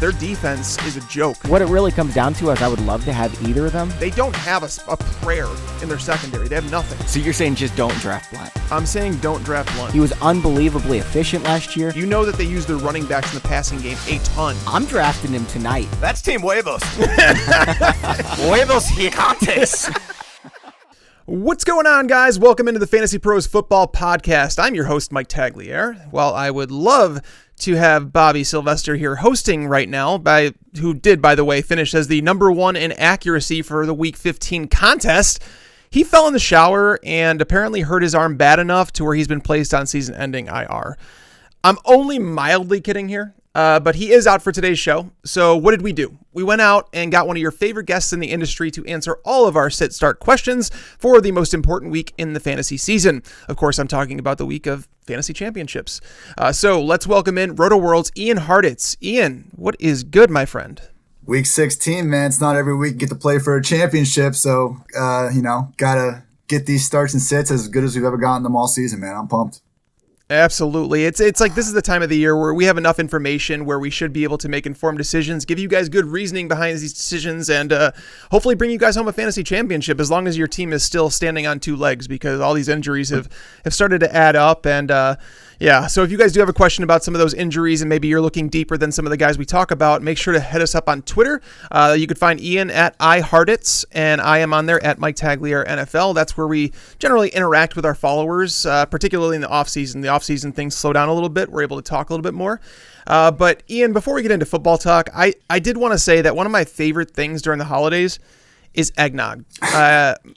Their defense is a joke. What it really comes down to is I would love to have either of them. They don't have a prayer in their secondary. They have nothing. So you're saying just don't draft Blunt? I'm saying don't draft Blunt. He was unbelievably efficient last year. You know that they use their running backs in the passing game a ton. I'm drafting him tonight. That's Team Huevos. Huevos gigantes. What's going on, guys? Welcome into the FantasyPros Football Podcast. I'm your host, Mike Tagliere. While I would love to have Bobby Sylvester here hosting right now, who did, by the way, finish as the number one in accuracy for the Week 15 contest, he fell in the shower and apparently hurt his arm bad enough to where he's been placed on season-ending IR. I'm only mildly kidding here. But he is out for today's show. So what did we do? We went out and got one of your favorite guests in the industry to answer all of our sit-start questions for the most important week in the fantasy season. Of course, I'm talking about the week of fantasy championships. So let's welcome in RotoWorld's Ian Hartitz. Ian, what is good, my friend? Week 16, man. It's not every week you get to play for a championship. So, gotta get these starts and sits as good as we've ever gotten them all season, man. I'm pumped. Absolutely. It's like this is the time of the year where we have enough information where we should be able to make informed decisions, give you guys good reasoning behind these decisions, and hopefully bring you guys home a fantasy championship as long as your team is still standing on two legs, because all these injuries have started to add up. And so if you guys do have a question about some of those injuries and maybe you're looking deeper than some of the guys we talk about, make sure to hit us up on Twitter. You can find Ian at iHartitz, and I am on there at Mike Tagliere NFL. That's where we generally interact with our followers, particularly in the offseason. The offseason things slow down a little bit. We're able to talk a little bit more. But Ian, before we get into football talk, I did want to say that one of my favorite things during the holidays is eggnog.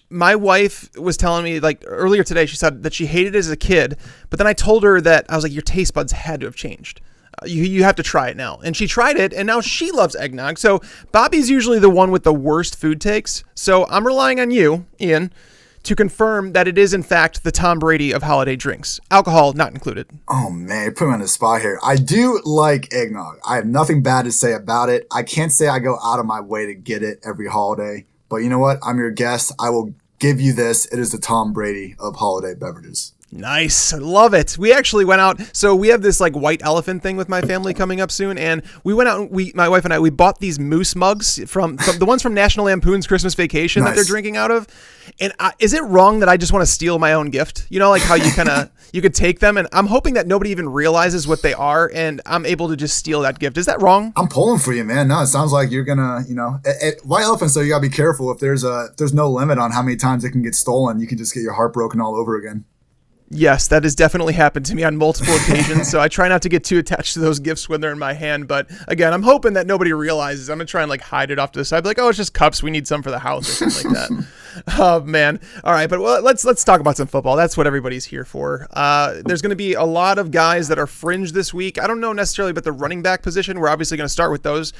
My wife was telling me, like, earlier today, she said that she hated it as a kid, but then I told her that, I was like, your taste buds had to have changed. You have to try it now. And she tried it, and now she loves eggnog. So Bobby's usually the one with the worst food takes. So I'm relying on you, Ian, to confirm that it is, in fact, the Tom Brady of holiday drinks. Alcohol not included. Oh, man, you put me on the spot here. I do like eggnog. I have nothing bad to say about it. I can't say I go out of my way to get it every holiday. But you know what? I'm your guest. I will give you this. It is the Tom Brady of holiday beverages. Nice. I love it. We actually went out. So we have this like white elephant thing with my family coming up soon. And we went out and my wife and I, we bought these moose mugs from the ones from National Lampoon's Christmas Vacation that they're drinking out of. And is it wrong that I just want to steal my own gift? You know, like how you kind of, you could take them, and I'm hoping that nobody even realizes what they are, and I'm able to just steal that gift. Is that wrong? I'm pulling for you, man. No, it sounds like you're gonna, white elephants, though, you gotta be careful. If there's no limit on how many times it can get stolen, you can just get your heart broken all over again. Yes, that has definitely happened to me on multiple occasions, so I try not to get too attached to those gifts when they're in my hand. But again, I'm hoping that nobody realizes. I'm going to try and like hide it off to the side. Be like, oh, it's just cups. We need some for the house or something like that. Oh, man. All right, but let's talk about some football. That's what everybody's here for. There's going to be a lot of guys that are fringe this week. I don't know necessarily about the running back position. We're obviously going to start with those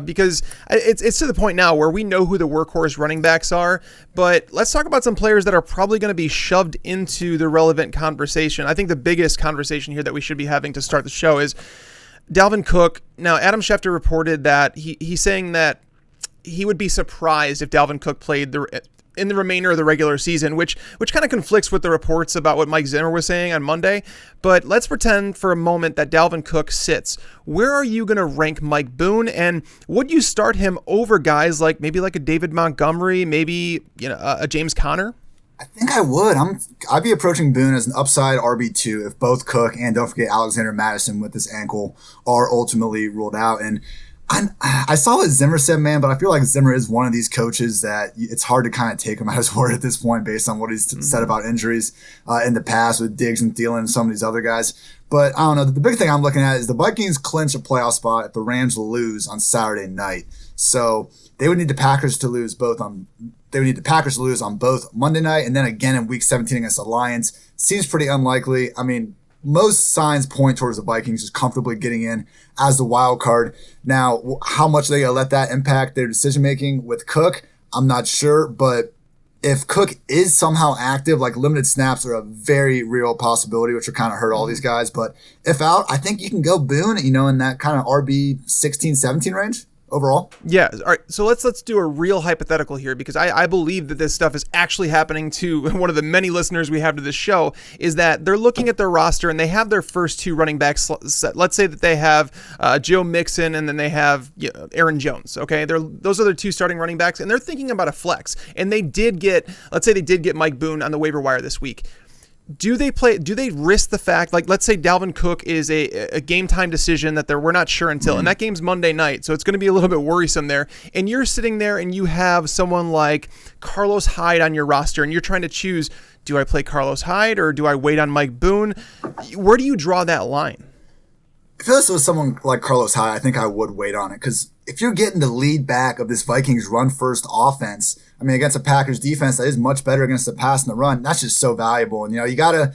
because it's to the point now where we know who the workhorse running backs are. But let's talk about some players that are probably going to be shoved into the relevant conversation. I think the biggest conversation here that we should be having to start the show is Dalvin Cook. Now, Adam Schefter reported that he's saying that he would be surprised if Dalvin Cook played in the remainder of the regular season, which kind of conflicts with the reports about what Mike Zimmer was saying on Monday. But let's pretend for a moment that Dalvin Cook sits. Where are you going to rank Mike Boone? And would you start him over guys like maybe like a David Montgomery, maybe a James Conner? I think I would. I'd be approaching Boone as an upside RB2 if both Cook and, don't forget, Alexander Mattison with this ankle are ultimately ruled out. And I saw what Zimmer said, man, but I feel like Zimmer is one of these coaches that it's hard to kind of take him at his word at this point based on what he's said about injuries in the past with Diggs and Thielen and some of these other guys. But I don't know. The big thing I'm looking at is the Vikings clinch a playoff spot if the Rams lose on Saturday night. So they would need the Packers to lose on both Monday night and then again in Week 17 against the Lions. Seems pretty unlikely. I mean, most signs point towards the Vikings just comfortably getting in as the wild card. Now, how much they gonna let that impact their decision making with Cook, I'm not sure. But if Cook is somehow active, like limited snaps are a very real possibility, which will kind of hurt all these guys. But if out, I think you can go Boone, in that kind of RB 16, 17 range overall. Yeah. All right. So let's do a real hypothetical here, because I believe that this stuff is actually happening to one of the many listeners we have to this show, is that they're looking at their roster and they have their first two running backs set. Let's say that they have Joe Mixon and then they have Aaron Jones. Okay. Those are their two starting running backs, and they're thinking about a flex. And let's say they did get Mike Boone on the waiver wire this week. Do they risk the fact, like, let's say Dalvin Cook is a game time decision that we're not sure until, and that game's Monday night, so it's going to be a little bit worrisome there, and you're sitting there and you have someone like Carlos Hyde on your roster and you're trying to choose, do I play Carlos Hyde or do I wait on Mike Boone? Where do you draw that line? If this was someone like Carlos Hyde, I think I would wait on it, because if you're getting the lead back of this Vikings run-first offense, I mean, against a Packers defense that is much better against the pass and the run, that's just so valuable. And, you gotta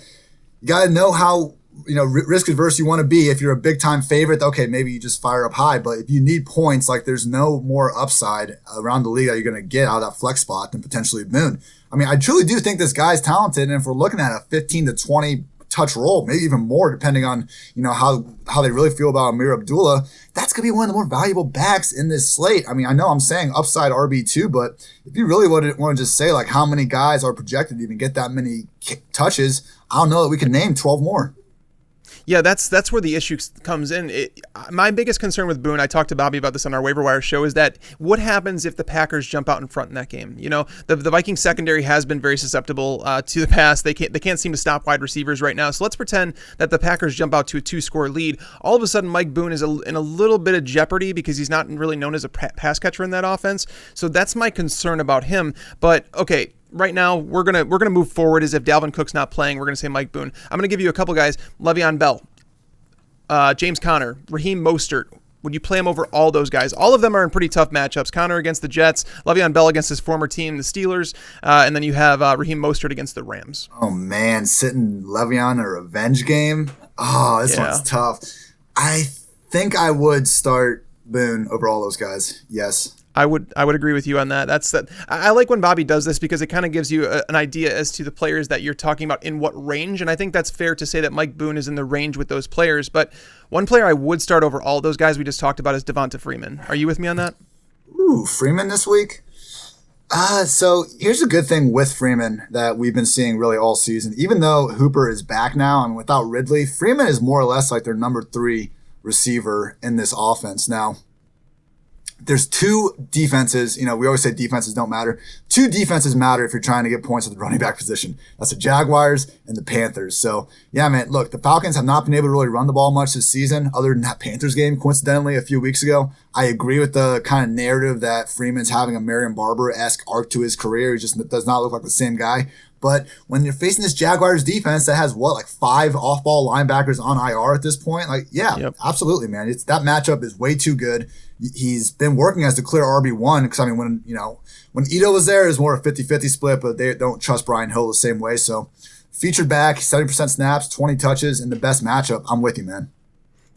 know how, risk adverse you want to be. If you're a big-time favorite, okay, maybe you just fire up Hyde. But if you need points, like, there's no more upside around the league that you're going to get out of that flex spot than potentially Boone. I mean, I truly do think this guy's talented, and if we're looking at a 15 to 20 touch role, maybe even more, depending on how they really feel about Amir Abdullah, that's gonna be one of the more valuable backs in this slate. I mean, I know I'm saying upside RB2, but if you really want to just say like how many guys are projected to even get that many touches, I don't know that we can name 12 more. Yeah, that's where the issue comes in. My biggest concern with Boone, I talked to Bobby about this on our waiver wire show, is that what happens if the Packers jump out in front in that game? The Vikings secondary has been very susceptible to the pass. They can't seem to stop wide receivers right now. So let's pretend that the Packers jump out to a 2-score lead. All of a sudden, Mike Boone is in a little bit of jeopardy because he's not really known as a pass catcher in that offense. So that's my concern about him. But okay, right now, we're gonna move forward as if Dalvin Cook's not playing. We're gonna say Mike Boone. I'm gonna give you a couple guys: Le'Veon Bell, James Conner, Raheem Mostert. Would you play him over all those guys? All of them are in pretty tough matchups. Conner against the Jets, Le'Veon Bell against his former team, the Steelers, and then you have Raheem Mostert against the Rams. Oh man, sitting Le'Veon in a revenge game. Oh, this one's tough. I think I would start Boone over all those guys. Yes. I would agree with you on that. I like when Bobby does this because it kind of gives you an idea as to the players that you're talking about in what range, and I think that's fair to say that Mike Boone is in the range with those players. But one player I would start over all those guys we just talked about is Devonta Freeman. Are you with me on that? Ooh, Freeman this week? So here's a good thing with Freeman that we've been seeing really all season. Even though Hooper is back now and without Ridley, Freeman is more or less like their number 3 receiver in this offense. Now, there's two defenses, we always say defenses don't matter. Two defenses matter if you're trying to get points at the running back position. That's the Jaguars and the Panthers. So, yeah, man, look, the Falcons have not been able to really run the ball much this season other than that Panthers game, coincidentally, a few weeks ago. I agree with the kind of narrative that Freeman's having a Marion Barber-esque arc to his career. He just does not look like the same guy. But when you're facing this Jaguars defense that has, 5 off-ball linebackers on IR at this point? Absolutely, man. That matchup is way too good. He's been working as the clear RB1 because, when Ito was there, it was more a 50-50 split, but they don't trust Brian Hill the same way. So, featured back, 70% snaps, 20 touches, in the best matchup. I'm with you, man.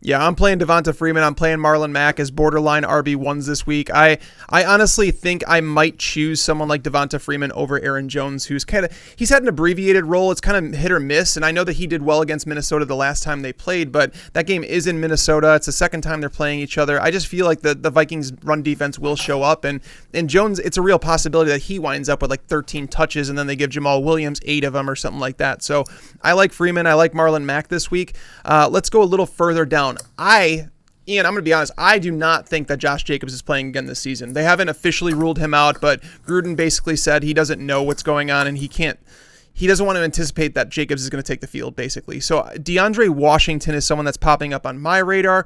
Yeah, I'm playing Devonta Freeman. I'm playing Marlon Mack as borderline RB1s this week. I honestly think I might choose someone like Devonta Freeman over Aaron Jones, he's had an abbreviated role. It's kind of hit or miss, and I know that he did well against Minnesota the last time they played, but that game is in Minnesota. It's the second time they're playing each other. I just feel like the Vikings run defense will show up, and Jones, it's a real possibility that he winds up with 13 touches, and then they give Jamal Williams 8 of them or something like that. So I like Freeman. I like Marlon Mack this week. Let's go a little further down. Ian, I'm going to be honest, I do not think that Josh Jacobs is playing again this season. They haven't officially ruled him out, but Gruden basically said he doesn't know what's going on and he doesn't want to anticipate that Jacobs is going to take the field, basically. So DeAndre Washington is someone that's popping up on my radar.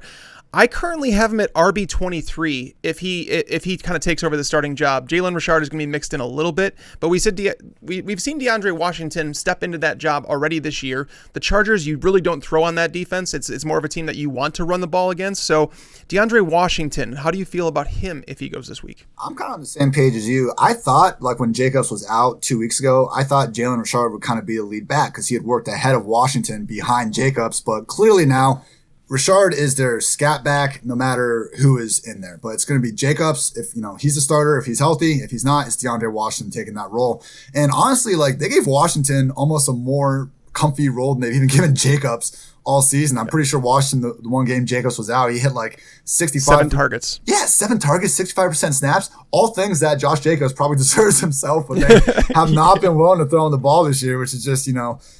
I currently have him at RB23 if he kind of takes over the starting job. Jalen Richard is going to be mixed in a little bit, but we've seen DeAndre Washington step into that job already this year. The Chargers, you really don't throw on that defense. It's more of a team that you want to run the ball against. So DeAndre Washington, how do you feel about him if he goes this week? I'm kind of on the same page as you. I thought, when Jacobs was out 2 weeks ago, I thought Jalen Richard would kind of be a lead back because he had worked ahead of Washington behind Jacobs, but clearly now Richard is their scat back no matter who is in there. But it's going to be Jacobs if, he's the starter, if he's healthy. If he's not, it's DeAndre Washington taking that role. And honestly, they gave Washington almost a more comfy role than they've even given Jacobs all season. I'm pretty sure Washington, the one game Jacobs was out, he hit like 65. 7 targets. Yeah, 7 targets, 65% snaps. All things that Josh Jacobs probably deserves himself, but they have not been willing to throw on the ball this year, which is just,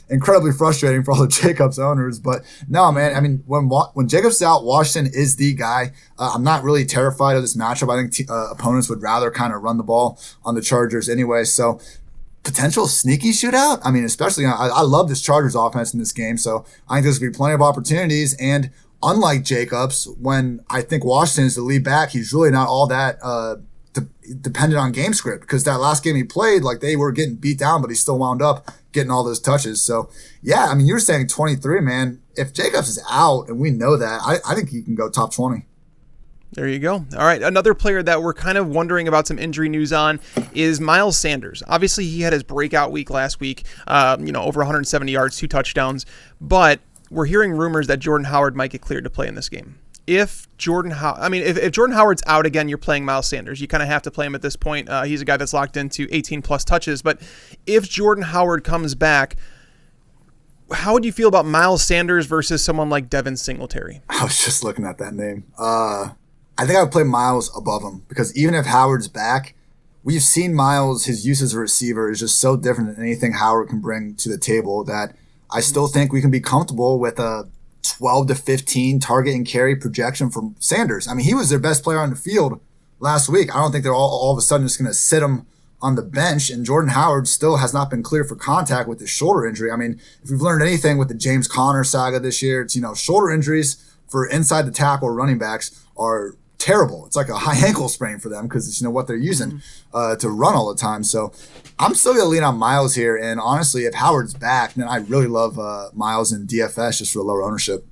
incredibly frustrating for all the Jacobs owners. But no, man, I mean, when Jacobs is out, Washington is the guy. I'm not really terrified of this matchup. I think opponents would rather kind of run the ball on the Chargers anyway. So potential sneaky shootout. I mean, especially I love this Chargers offense in this game, so I think there's going to be plenty of opportunities. And unlike Jacobs, when I think Washington is the lead back, he's really not all that dependent on game script, because that last game he played, like, they were getting beat down, but he still wound up getting all those touches. So yeah, I mean, you're saying 23, man. If Jacobs is out, and we know that, I think he can go top 20. There you go. All right. Another player that we're kind of wondering about some injury news on is Myles Sanders. Obviously, he had his breakout week last week, over 170 yards, 2 touchdowns. But we're hearing rumors that Jordan Howard might get cleared to play in this game. If Jordan Howard's out again, you're playing Myles Sanders. You kind of have to play him at this point. He's a guy that's locked into 18-plus touches. But if Jordan Howard comes back, how would you feel about Myles Sanders versus someone like Devin Singletary? I was just looking at that name. I think I would play Myles above him, because even if Howard's back, we've seen Myles, his use as a receiver is just so different than anything Howard can bring to the table that I still think we can be comfortable with a 12 to 15 target and carry projection from Sanders. I mean, he was their best player on the field last week. I don't think they're all of a sudden just going to sit him on the bench, and Jordan Howard still has not been cleared for contact with his shoulder injury. I mean, if we've learned anything with the James Conner saga this year, it's, shoulder injuries for inside the tackle running backs are terrible. It's like a high ankle sprain for them, because it's what they're using to run all the time. So I'm still going to lean on Myles here. And honestly, if Howard's back, then I really love Myles in DFS just for lower ownership.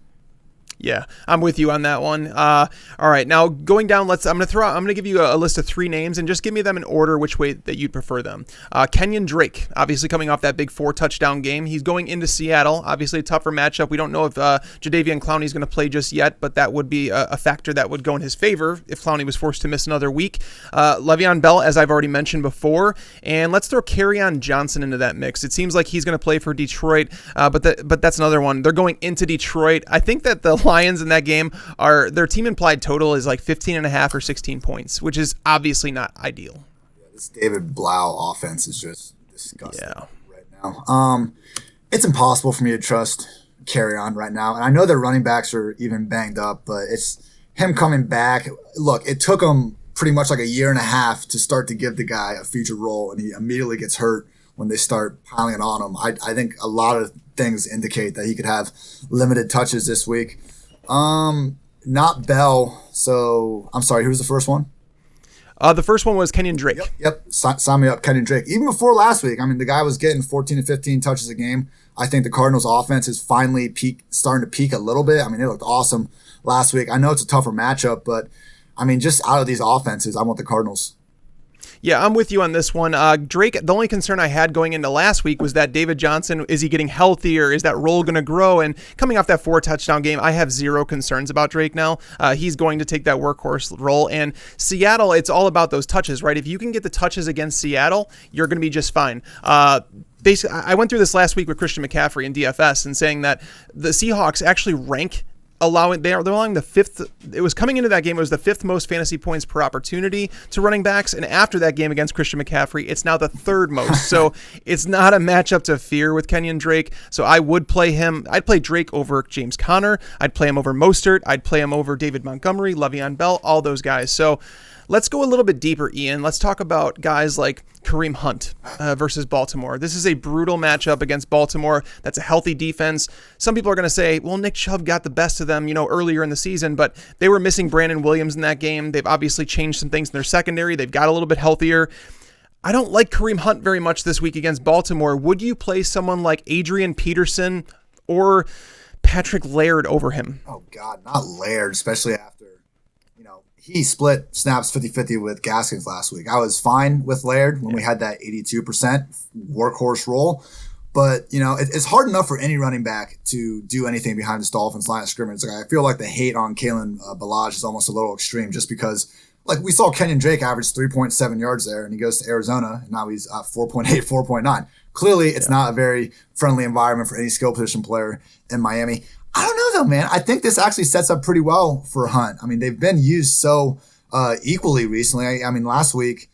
Yeah, I'm with you on that one. All right, now going down, I'm gonna give you a list of 3 names, and just give me them in order which way that you'd prefer them. Kenyon Drake, obviously coming off that big 4-touchdown game. He's going into Seattle, obviously a tougher matchup. We don't know if Jadeveon Clowney's going to play just yet, but that would be a factor that would go in his favor if Clowney was forced to miss another week. Le'Veon Bell, as I've already mentioned before, and let's throw Kerryon Johnson into that mix. It seems like he's going to play for Detroit, but that's another one. They're going into Detroit. I think that the Lions in that game their team implied total is like 15.5 or 16 points, which is obviously not ideal. Yeah, this David Blau offense is just disgusting right now. It's impossible for me to trust Kerryon right now. And I know their running backs are even banged up, but it's him coming back. Look, it took him pretty much like a year and a half to start to give the guy a feature role, and he immediately gets hurt when they start piling it on him. I think a lot of things indicate that he could have limited touches this week. Not Bell. So I'm sorry. Who was the first one? The first one was Kenyon Drake. Yep. Sign me up, Kenyon Drake. Even before last week, I mean, the guy was getting 14 to 15 touches a game. I think the Cardinals' offense is finally starting to peak a little bit. I mean, they looked awesome last week. I know it's a tougher matchup, but I mean, just out of these offenses, I want the Cardinals. Yeah, I'm with you on this one. Drake, the only concern I had going into last week was that David Johnson, is he getting healthier? Is that role going to grow? And coming off that 4-touchdown game, I have zero concerns about Drake now. He's going to take that workhorse role. And Seattle, it's all about those touches, right? If you can get the touches against Seattle, you're going to be just fine. Basically, I went through this last week with Christian McCaffrey in DFS and saying that the Seahawks actually rank they're allowing the 5th. It was coming into that game. It was the 5th most fantasy points per opportunity to running backs, and after that game against Christian McCaffrey, it's now the 3rd most. So it's not a matchup to fear with Kenyon Drake. So I would play him. I'd play Drake over James Conner. I'd play him over Mostert. I'd play him over David Montgomery, Le'Veon Bell, all those guys. So let's go a little bit deeper, Ian. Let's talk about guys like Kareem Hunt versus Baltimore. This is a brutal matchup against Baltimore. That's a healthy defense. Some people are going to say, well, Nick Chubb got the best of them, earlier in the season, but they were missing Brandon Williams in that game. They've obviously changed some things in their secondary. They've got a little bit healthier. I don't like Kareem Hunt very much this week against Baltimore. Would you play someone like Adrian Peterson or Patrick Laird over him? Oh, God, not Laird, especially after he split snaps 50-50 with Gaskins last week. I was fine with Laird when we had that 82% workhorse role. But, it's hard enough for any running back to do anything behind this Dolphins line of scrimmage. Like, I feel like the hate on Kalen Ballage is almost a little extreme just because, like, we saw Kenyon Drake average 3.7 yards there, and he goes to Arizona, and now he's 4.8, 4.9. Clearly, it's not a very friendly environment for any skill position player in Miami. I don't know, though, man. I think this actually sets up pretty well for Hunt. I mean, they've been used so equally recently. I mean, last week,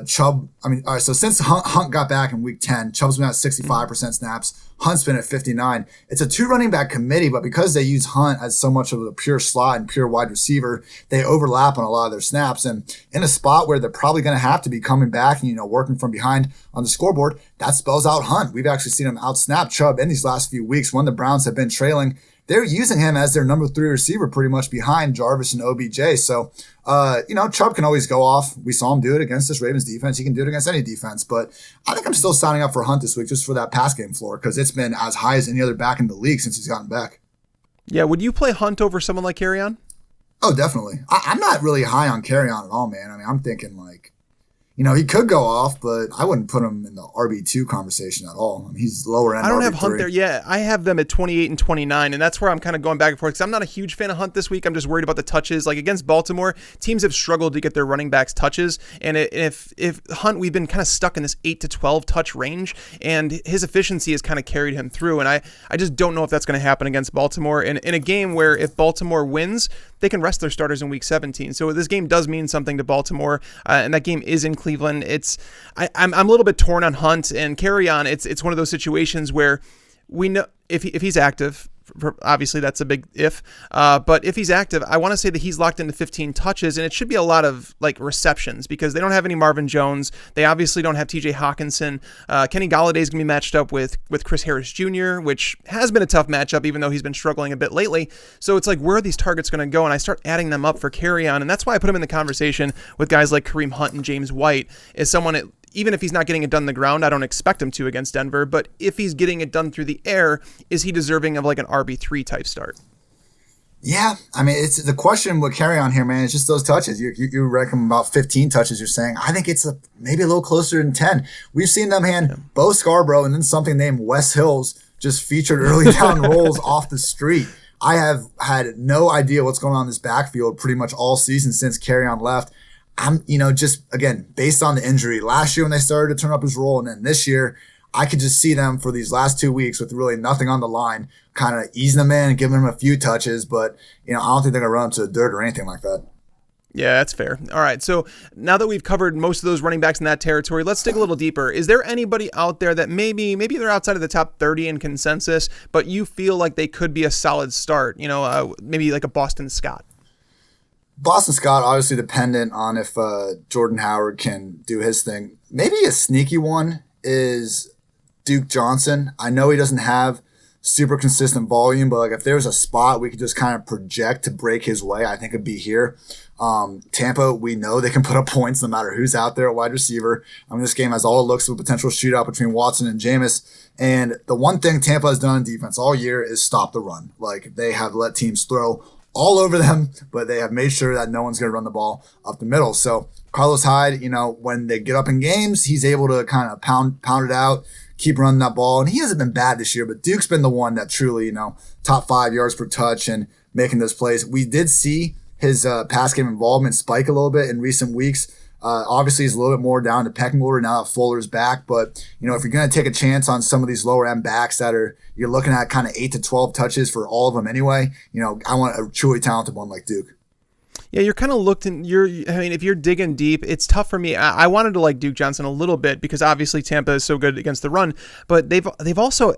Chubb, all right, so since Hunt got back in week 10, Chubb's been at 65% snaps. Hunt's been at 59. It's a 2 running back committee, but because they use Hunt as so much of a pure slot and pure wide receiver, they overlap on a lot of their snaps. And in a spot where they're probably going to have to be coming back and, working from behind on the scoreboard, that spells out Hunt. We've actually seen him out-snap Chubb in these last few weeks when the Browns have been trailing. They're using him as their number 3 receiver pretty much behind Jarvis and OBJ. So, Chubb can always go off. We saw him do it against this Ravens defense. He can do it against any defense. But I think I'm still signing up for Hunt this week just for that pass game floor because it's been as high as any other back in the league since he's gotten back. Yeah, would you play Hunt over someone like Kerryon? Oh, definitely. I'm not really high on Kerryon at all, man. I mean, I'm thinking like, he could go off, but I wouldn't put him in the RB2 conversation at all. I mean, he's lower end. I don't RB3. have Hunt there. Yeah, I have them at 28 and 29, and that's where I'm kind of going back and forth because I'm not a huge fan of Hunt this week. I'm just worried about the touches. Like against Baltimore, teams have struggled to get their running backs touches, and if Hunt, we've been kind of stuck in this 8 to 12 touch range, and his efficiency has kind of carried him through, and I just don't know if that's going to happen against Baltimore. And in a game where if Baltimore wins, they can rest their starters in week 17. So this game does mean something to Baltimore, and that game is in Cleveland. I'm a little bit torn on Hunt and Kerryon. It's one of those situations where we know if he's active. Obviously, that's a big if. But if he's active, I want to say that he's locked into 15 touches, and it should be a lot of like receptions because they don't have any Marvin Jones. They obviously don't have T.J. Hawkinson. Kenny Galladay is going to be matched up with Chris Harris Jr., which has been a tough matchup, even though he's been struggling a bit lately. So it's like, where are these targets going to go? And I start adding them up for Kerryon, and that's why I put him in the conversation with guys like Kareem Hunt and James White as someone. Even if he's not getting it done on the ground, I don't expect him to against Denver. But if he's getting it done through the air, is he deserving of like an RB3 type start? Yeah, I mean, it's the question with Kerryon here, man. It's just those touches. You reckon about 15 touches. You're saying I think it's maybe a little closer than 10. We've seen them hand Bo Scarborough and then something named Wes Hills just featured early down rolls off the street. I have had no idea what's going on in this backfield pretty much all season since Kerryon left. I'm, just again, based on the injury last year when they started to turn up his role, and then this year, I could just see them for these last 2 weeks with really nothing on the line, kind of easing them in and giving them a few touches. But, I don't think they're going to run them to the dirt or anything like that. Yeah, that's fair. All right, so now that we've covered most of those running backs in that territory, let's dig a little deeper. Is there anybody out there that maybe they're outside of the top 30 in consensus, but you feel like they could be a solid start? Maybe like a Boston Scott. Boston Scott, obviously dependent on if Jordan Howard can do his thing. Maybe a sneaky one is Duke Johnson. I know he doesn't have super consistent volume, but like if there's a spot we could just kind of project to break his way, I think it'd be here. Tampa, we know they can put up points no matter who's out there at wide receiver. I mean, this game has all the looks of a potential shootout between Watson and Jameis. And the one thing Tampa has done in defense all year is stop the run. Like they have let teams throw all over them, but they have made sure that no one's going to run the ball up the middle. So Carlos Hyde, when they get up in games, he's able to kind of pound it out, keep running that ball. And he hasn't been bad this year, but Duke's been the one that truly, top 5 yards per touch and making those plays. We did see his pass game involvement spike a little bit in recent weeks. Obviously, he's a little bit more down the pecking order now that Fuller's back. But, if you're going to take a chance on some of these lower end backs you're looking at kind of 8 to 12 touches for all of them anyway, I want a truly talented one like Duke. Yeah, you're kind of if you're digging deep, it's tough for me. I wanted to like Duke Johnson a little bit because obviously Tampa is so good against the run, but they've also,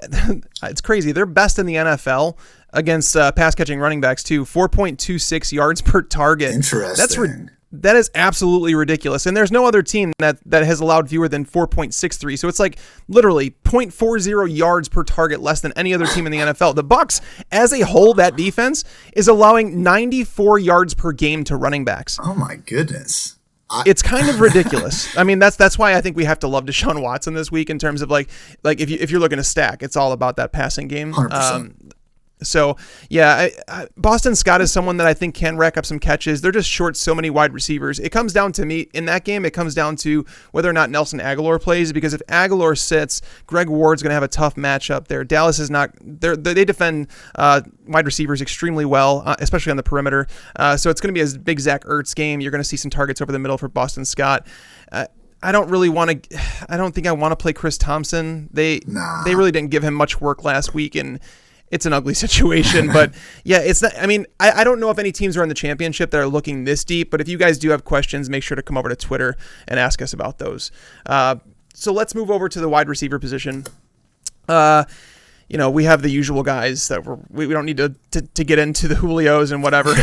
it's crazy. They're best in the NFL against pass catching running backs too. 4.26 yards per target. Interesting. That is absolutely ridiculous. And there's no other team that has allowed fewer than 4.63. So it's like literally 0.40 yards per target less than any other team in the NFL. The Bucs, as a whole, that defense is allowing 94 yards per game to running backs. Oh my goodness. It's kind of ridiculous. I mean, that's why I think we have to love Deshaun Watson this week in terms of like if you're looking to stack, it's all about that passing game. 100%. So, yeah, Boston Scott is someone that I think can rack up some catches. They're just short so many wide receivers. It comes down to me, in that game, it comes down to whether or not Nelson Aguilar plays, because if Aguilar sits, Greg Ward's going to have a tough matchup there. Dallas is not, they defend wide receivers extremely well, especially on the perimeter. So it's going to be a big Zach Ertz game. You're going to see some targets over the middle for Boston Scott. I don't think I want to play Chris Thompson. They really didn't give him much work last week, and it's an ugly situation. But yeah, it's not, I mean, I don't know if any teams are in the championship that are looking this deep, but if you guys do have questions, make sure to come over to Twitter and ask us about those. So let's move over to the wide receiver position. We have the usual guys that we don't need to get into the Julios and whatever.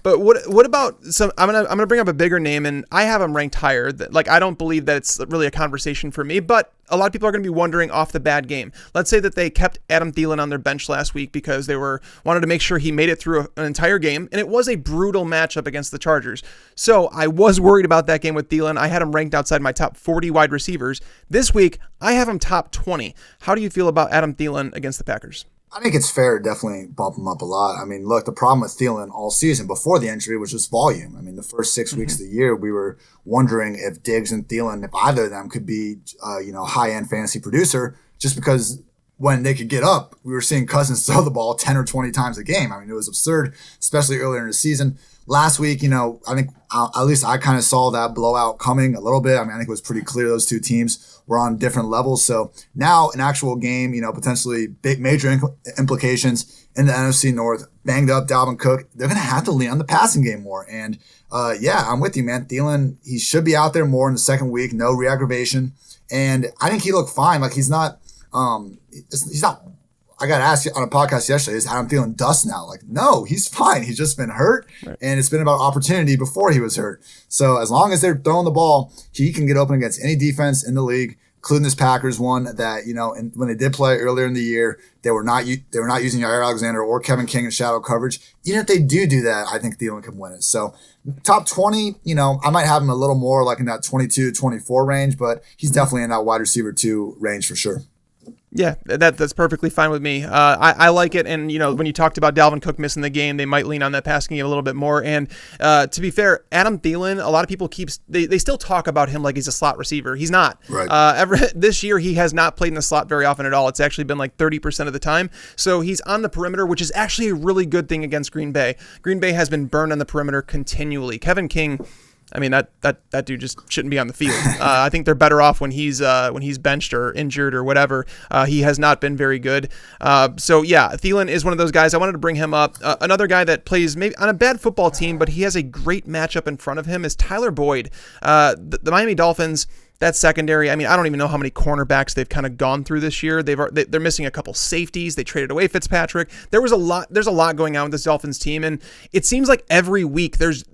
But what about some? I'm gonna bring up a bigger name, and I have him ranked higher. I don't believe that it's really a conversation for me, but a lot of people are going to be wondering off the bad game. Let's say that they kept Adam Thielen on their bench last week because they wanted to make sure he made it through an entire game, and it was a brutal matchup against the Chargers. So I was worried about that game with Thielen. I had him ranked outside my top 40 wide receivers. This week, I have him top 20. How do you feel about Adam Thielen against the Packers? I think it's fair to definitely bump him up a lot. I mean, look, the problem with Thielen all season before the injury was just volume. I mean, the first 6 weeks of the year, we were wondering if Diggs and Thielen, if either of them could be, high-end fantasy producer, just because when they could get up, we were seeing Cousins throw the ball 10 or 20 times a game. I mean, it was absurd, especially earlier in the season. Last week, I think at least I kind of saw that blowout coming a little bit. I mean, I think it was pretty clear those two teams were on different levels. So now an actual game, potentially big major implications in the NFC North, banged up Dalvin Cook. They're going to have to lean on the passing game more. And I'm with you, man. Thielen, he should be out there more in the second week, no re-aggravation. And I think he looked fine. Like he's not, I got asked on a podcast yesterday, is Adam Thielen dust now? Like, no, he's fine. He's just been hurt, right. And it's been about opportunity before he was hurt. So as long as they're throwing the ball, he can get open against any defense in the league, including this Packers one that, and when they did play earlier in the year, they were not using Jair Alexander or Kevin King in shadow coverage. Even if they do that, I think Thielen can win it. So top 20, I might have him a little more like in that 22, 24 range, but he's definitely in that wide receiver 2 range for sure. Yeah, that's perfectly fine with me. I like it. And, when you talked about Dalvin Cook missing the game, they might lean on that passing game a little bit more. And to be fair, Adam Thielen, a lot of people they still talk about him like he's a slot receiver. He's not. Right. This year, he has not played in the slot very often at all. It's actually been like 30% of the time. So he's on the perimeter, which is actually a really good thing against Green Bay. Green Bay has been burned on the perimeter continually. Kevin King, I mean, that dude just shouldn't be on the field. I think they're better off when he's benched or injured or whatever. He has not been very good. So yeah, Thielen is one of those guys. I wanted to bring him up. Another guy that plays maybe on a bad football team, but he has a great matchup in front of him is Tyler Boyd. The Miami Dolphins, that secondary, I mean, I don't even know how many cornerbacks they've kind of gone through this year. They're missing a couple safeties. They traded away Fitzpatrick. There's a lot going on with this Dolphins team, and it seems like every week there's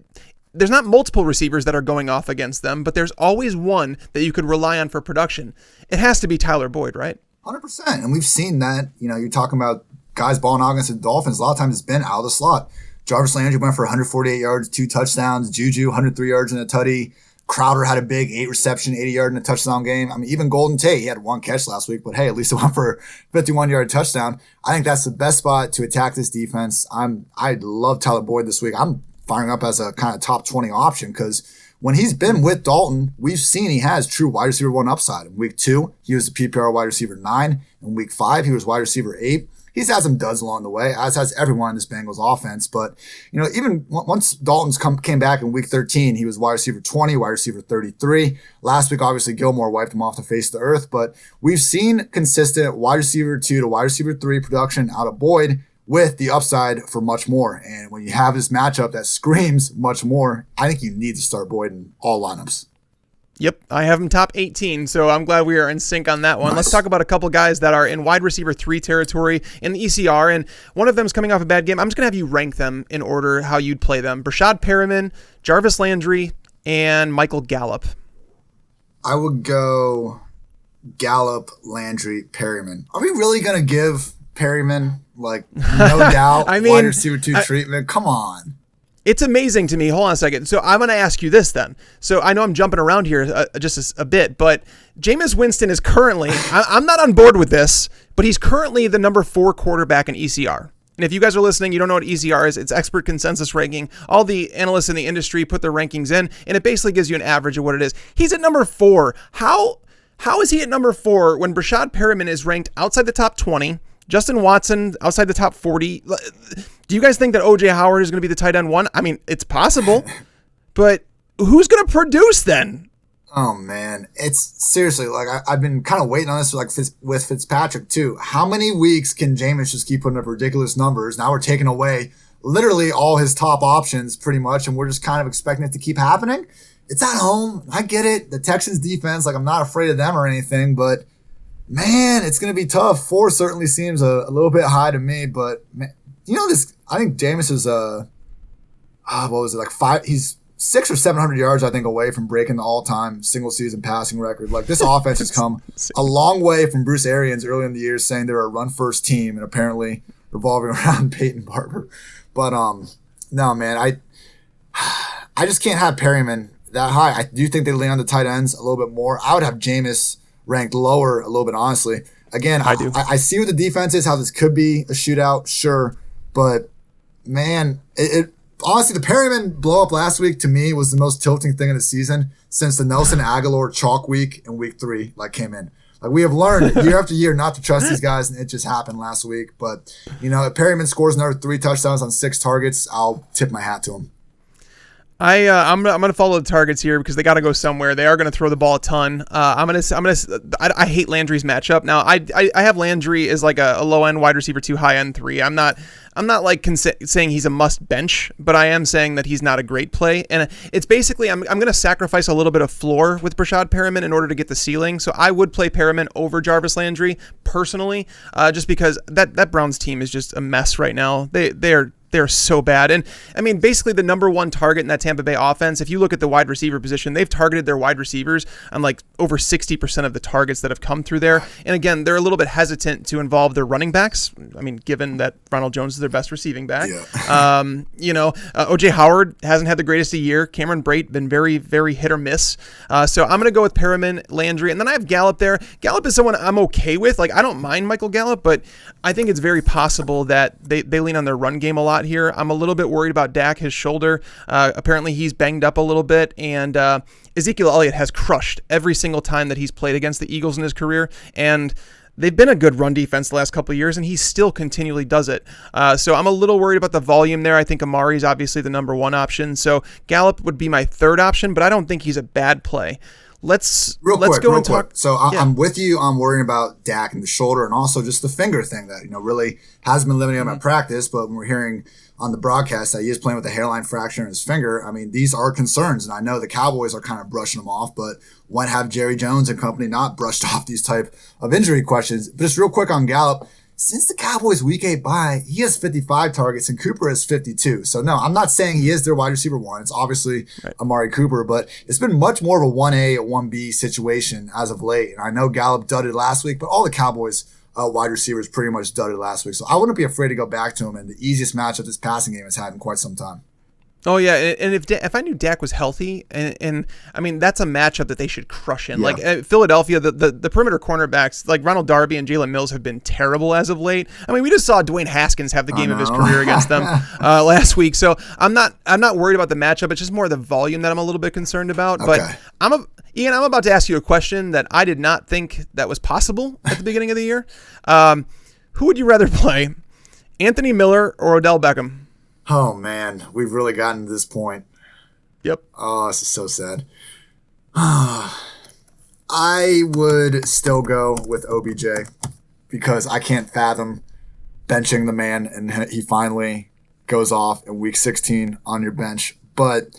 not multiple receivers that are going off against them, but there's always one that you could rely on for production. It has to be Tyler Boyd, right? 100%. And we've seen that, you're talking about guys balling out against the Dolphins. A lot of times it's been out of the slot. Jarvis Landry went for 148 yards, 2 touchdowns. JuJu, 103 yards in a tutty. Crowder had a big 8 reception, 80 yard in a touchdown game. I mean, even Golden Tate, he had 1 catch last week, but hey, at least it went for a 51-yard touchdown. I think that's the best spot to attack this defense. I love Tyler Boyd this week. I'm firing up as a kind of top 20 option because when he's been with Dalton, we've seen he has true wide receiver 1 upside. In week 2, he was the PPR wide receiver 9. In week 5, he was wide receiver 8. He's had some duds along the way, as has everyone in this Bengals offense. But, even once Dalton's came back in week 13, he was wide receiver 20, wide receiver 33. Last week, obviously, Gilmore wiped him off the face of the earth. But we've seen consistent wide receiver 2 to wide receiver 3 production out of Boyd, with the upside for much more. And when you have this matchup that screams much more, I think you need to start Boyd in all lineups. Yep, I have him top 18, so I'm glad we are in sync on that one. Nice. Let's talk about a couple guys that are in wide receiver 3 territory in the ECR, and one of them is coming off a bad game. I'm just going to have you rank them in order how you'd play them. Brashad Perriman, Jarvis Landry, and Michael Gallup. I would go Gallup, Landry, Perriman. Are we really going to give Perriman, no doubt, wide receiver 2 treatment? Come on. It's amazing to me. Hold on a second. So I'm going to ask you this then. So I know I'm jumping around here just a bit, but Jameis Winston is currently, I'm not on board with this, but he's currently the number 4 quarterback in ECR. And if you guys are listening, you don't know what ECR is, it's expert consensus ranking. All the analysts in the industry put their rankings in, and it basically gives you an average of what it is. He's at number 4. How is he at number 4 when Brashad Perriman is ranked outside the top 20? Justin Watson outside the top 40. Do you guys think that OJ Howard is going to be the tight end 1? I mean, it's possible, but who's going to produce then? Oh man, it's seriously like I've been kind of waiting on this with Fitzpatrick too. How many weeks can Jameis just keep putting up ridiculous numbers? Now we're taking away literally all his top options pretty much, and we're just kind of expecting it to keep happening. It's at home. I get it. The Texans defense, like I'm not afraid of them or anything, but man, it's going to be tough. 4 certainly seems a little bit high to me, but man, this, I think Jameis is what was it, like 5, he's 600 or 700 yards, I think, away from breaking the all-time single-season passing record. Like, this offense has come a long way from Bruce Arians early in the year saying they're a run-first team and apparently revolving around Peyton Barber. But, no, man, I just can't have Perryman that high. I do think they lean on the tight ends a little bit more. I would have Jameis ranked lower a little bit, honestly. Again, I do. I see what the defense is, how this could be a shootout, sure. But, man, honestly, the Perryman blow up last week to me was the most tilting thing of the season since the Nelson Aguilar chalk week in week 3 came in. Like, we have learned year after year not to trust these guys, and it just happened last week. But, if Perryman scores another 3 touchdowns on 6 targets, I'll tip my hat to him. I'm gonna follow the targets here because they got to go somewhere. They are gonna throw the ball a ton. I hate Landry's matchup. Now I have Landry as like a low end wide receiver 2, high end 3. I'm not like saying he's a must bench, but I am saying that he's not a great play. And it's basically I'm gonna sacrifice a little bit of floor with Brashad Perriman in order to get the ceiling. So I would play Perriman over Jarvis Landry personally, just because that Browns team is just a mess right now. They're so bad. And I mean, basically the number 1 target in that Tampa Bay offense, if you look at the wide receiver position, they've targeted their wide receivers on like over 60% of the targets that have come through there. And again, they're a little bit hesitant to involve their running backs. I mean, given that Ronald Jones is their best receiving back. Yeah. OJ Howard hasn't had the greatest of year. Cameron Brate been very, very hit or miss. So I'm going to go with Perriman, Landry, and then I have Gallup there. Gallup is someone I'm okay with. Like, I don't mind Michael Gallup, but I think it's very possible that they lean on their run game a lot here. I'm a little bit worried about Dak, his shoulder. Apparently he's banged up a little bit, and Ezekiel Elliott has crushed every single time that he's played against the Eagles in his career, and they've been a good run defense the last couple of years, and he still continually does it. So I'm a little worried about the volume there. I think Amari's obviously the number 1 option, so Gallup would be my 3rd option, but I don't think he's a bad play. Let's go and talk. So I'm with you on worrying about Dak and the shoulder, and also just the finger thing that really has been limiting him at practice. But when we're hearing on the broadcast that he is playing with a hairline fracture in his finger, I mean, these are concerns, and I know the Cowboys are kind of brushing them off. But when have Jerry Jones and company not brushed off these type of injury questions? But just real quick on Gallup. Since the Cowboys week 8 bye, he has 55 targets and Cooper has 52. So no, I'm not saying he is their wide receiver 1. It's obviously Amari Cooper, but it's been much more of a 1A, a 1B situation as of late. And I know Gallup dudded last week, but all the Cowboys wide receivers pretty much dudded last week. So I wouldn't be afraid to go back to him in the easiest matchup this passing game has had in quite some time. Oh yeah, and if I knew Dak was healthy, and I mean that's a matchup that they should crush in. Yeah. Like Philadelphia, the perimeter cornerbacks like Ronald Darby and Jalen Mills have been terrible as of late. I mean, we just saw Dwayne Haskins have the game of his career against them last week. So I'm not worried about the matchup. It's just more the volume that I'm a little bit concerned about. Okay. But Ian, I'm about to ask you a question that I did not think that was possible at the beginning of the year. Who would you rather play, Anthony Miller or Odell Beckham? Oh, man, we've really gotten to this point. Yep. Oh, this is so sad. I would still go with OBJ because I can't fathom benching the man and he finally goes off in week 16 on your bench. But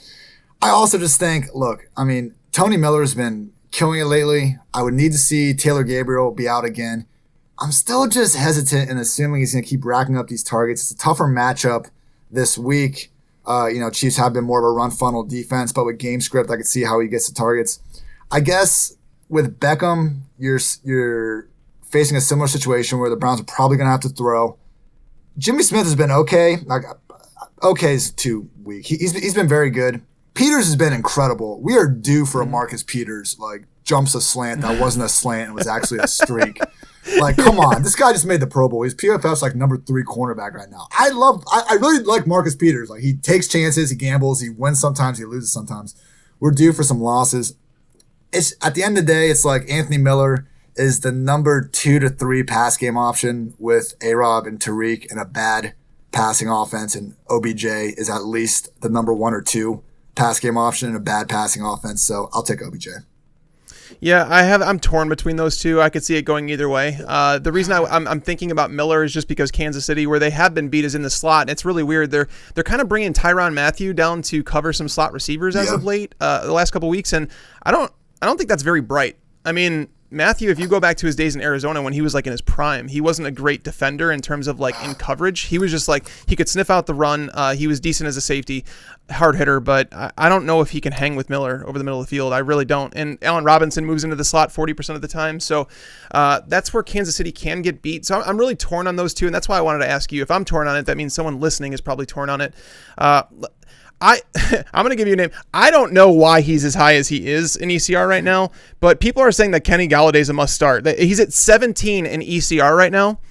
I also just think, look, I mean, Tony Miller's been killing it lately. I would need to see Taylor Gabriel be out again. I'm still just hesitant in assuming he's going to keep racking up these targets. It's a tougher matchup this week. Chiefs have been more of a run funnel defense, but with game script, I could see how he gets the targets. I guess with Beckham, you're facing a similar situation where the Browns are probably going to have to throw. Jimmy Smith has been okay. Okay is too weak. He's been very good. Peters has been incredible. We are due for a Marcus Peters jumps a slant that wasn't a slant and was actually a streak. Like, come on. This guy just made the Pro Bowl. He's PFF's like number 3 cornerback right now. I really like Marcus Peters. Like, he takes chances, he gambles, he wins sometimes, he loses sometimes. We're due for some losses. It's at the end of the day, it's like Anthony Miller is the number 2 to 3 pass game option with A-Rob and Tariq and a bad passing offense, and OBJ is at least the number 1 or 2 pass game option and a bad passing offense. So I'll take OBJ. Yeah, I'm torn between those two. I could see it going either way. The reason I'm thinking about Miller is just because Kansas City, where they have been beat, is in the slot. And it's really weird. They're kind of bringing Tyrann Mathieu down to cover some slot receivers as of late, the last couple weeks, and I don't think that's very bright. I mean, Matthew, if you go back to his days in Arizona when he was like in his prime, he wasn't a great defender in terms of like in coverage. He was just like, he could sniff out the run. He was decent as a safety, hard hitter, but I don't know if he can hang with Miller over the middle of the field. I really don't. And Allen Robinson moves into the slot 40% of the time. So that's where Kansas City can get beat. So I'm really torn on those two. And that's why I wanted to ask you, if I'm torn on it, that means someone listening is probably torn on it. I'm going to give you a name. I don't know why he's as high as he is in ECR right now, but people are saying that Kenny Galladay's a must start. He's at 17 in ECR right now.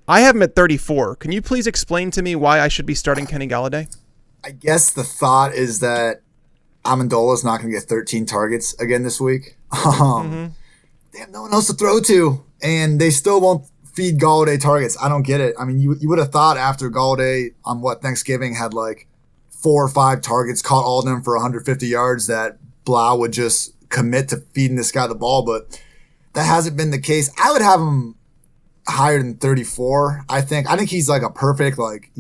I have him at 34. Can you please explain to me why I should be starting Kenny Galladay? I guess the thought is that Amendola's not going to get 13 targets again this week. They have no one else to throw to, and they still won't feed Galladay targets. I don't get it. I mean, you would have thought after Galladay on Thanksgiving had like 4 or 5 targets, caught all of them for 150 yards, that Blau would just commit to feeding this guy the ball, but that hasn't been the case. I would have him higher than 34. I think he's like a perfect, like,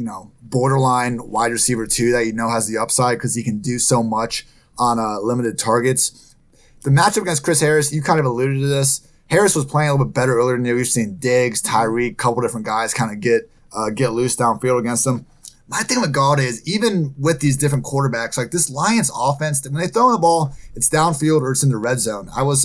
borderline wide receiver 2 that has the upside because he can do so much on limited targets. The matchup against Chris Harris, you kind of alluded to this. Harris was playing a little bit better earlier in the year. We've seen Diggs, Tyreek, a couple different guys kind of get loose downfield against him. My thing with Galladay is, even with these different quarterbacks, like this Lions offense, when they throw the ball, it's downfield or it's in the red zone. I was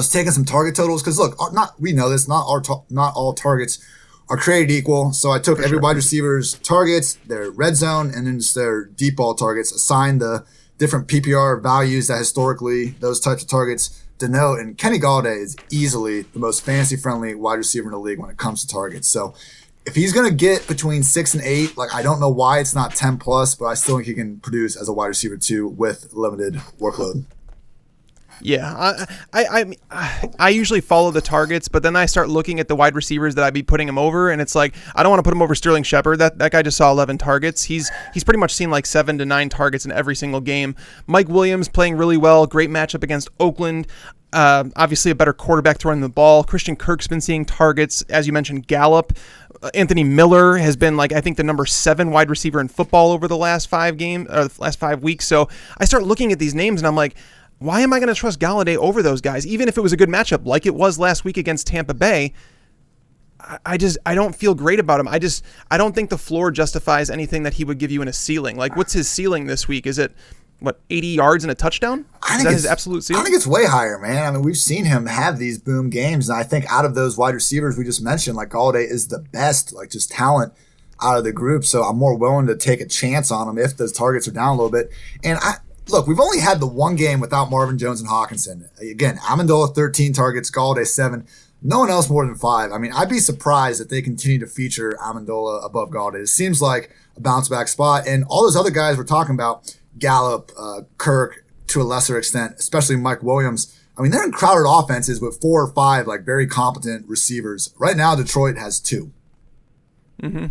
taking some target totals because look, we know this, not all targets are created equal. So I took every wide receiver's targets, their red zone, and then just their deep ball targets, assigned the different PPR values that historically those types of targets denote. And Kenny Galladay is easily the most fantasy friendly wide receiver in the league when it comes to targets. So if he's going to get between 6 and 8, like, I don't know why it's not 10 plus, but I still think he can produce as a wide receiver 2 with limited workload. Yeah, I usually follow the targets, but then I start looking at the wide receivers that I'd be putting him over, and it's like, I don't want to put him over Sterling Shepard. That guy just saw 11 targets. He's pretty much seen like 7 to 9 targets in every single game. Mike Williams playing really well. Great matchup against Oakland. Obviously a better quarterback throwing the ball. Christian Kirk's been seeing targets. As you mentioned, Gallup. Anthony Miller has been like, I think, the number 7 wide receiver in football over the last 5 weeks. So I start looking at these names and I'm like, why am I going to trust Galladay over those guys? Even if it was a good matchup like it was last week against Tampa Bay, I don't feel great about him. I don't think the floor justifies anything that he would give you in a ceiling. Like, what's his ceiling this week? Is it 80 yards and a touchdown? Is that his absolute ceiling? I think it's way higher, man. I mean, we've seen him have these boom games, and I think out of those wide receivers we just mentioned, like, Galladay is the best, like, just talent out of the group. So I'm more willing to take a chance on him if those targets are down a little bit. And look, we've only had the one game without Marvin Jones and Hawkinson. Again, Amendola 13 targets, Galladay 7. No one else more than 5. I mean, I'd be surprised if they continue to feature Amendola above Galladay. It seems like a bounce back spot. And all those other guys we're talking about, Gallup, Kirk, to a lesser extent, especially Mike Williams, I mean, they're in crowded offenses with 4 or 5 like very competent receivers. Right now, Detroit has 2. Mm-hmm.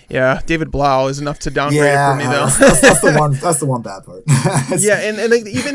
Yeah, David Blau is enough to downgrade it for me, though. That's the one bad part. Yeah, and like, even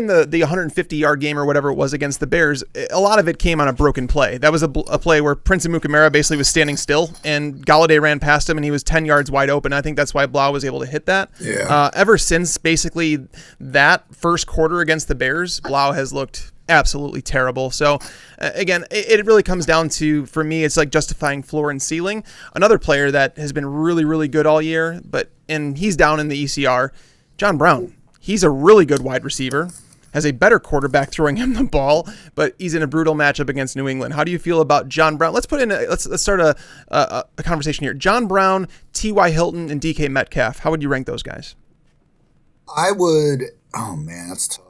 the 150-yard game or whatever it was against the Bears, a lot of it came on a broken play. That was a play where Prince Amukamara basically was standing still, and Galladay ran past him, and he was 10 yards wide open. I think that's why Blau was able to hit that. Yeah. Ever since basically that first quarter against the Bears, Blau has looked absolutely terrible. So again, it really comes down to, for me, it's like justifying floor and ceiling. Another player that has been really, really good all year, and he's down in the ECR, John Brown. He's a really good wide receiver, has a better quarterback throwing him the ball, but he's in a brutal matchup against New England. How do you feel about John Brown? Let's start a conversation here. John Brown, T.Y. Hilton, and DK Metcalf. How would you rank those guys? I would. Oh man, that's tough.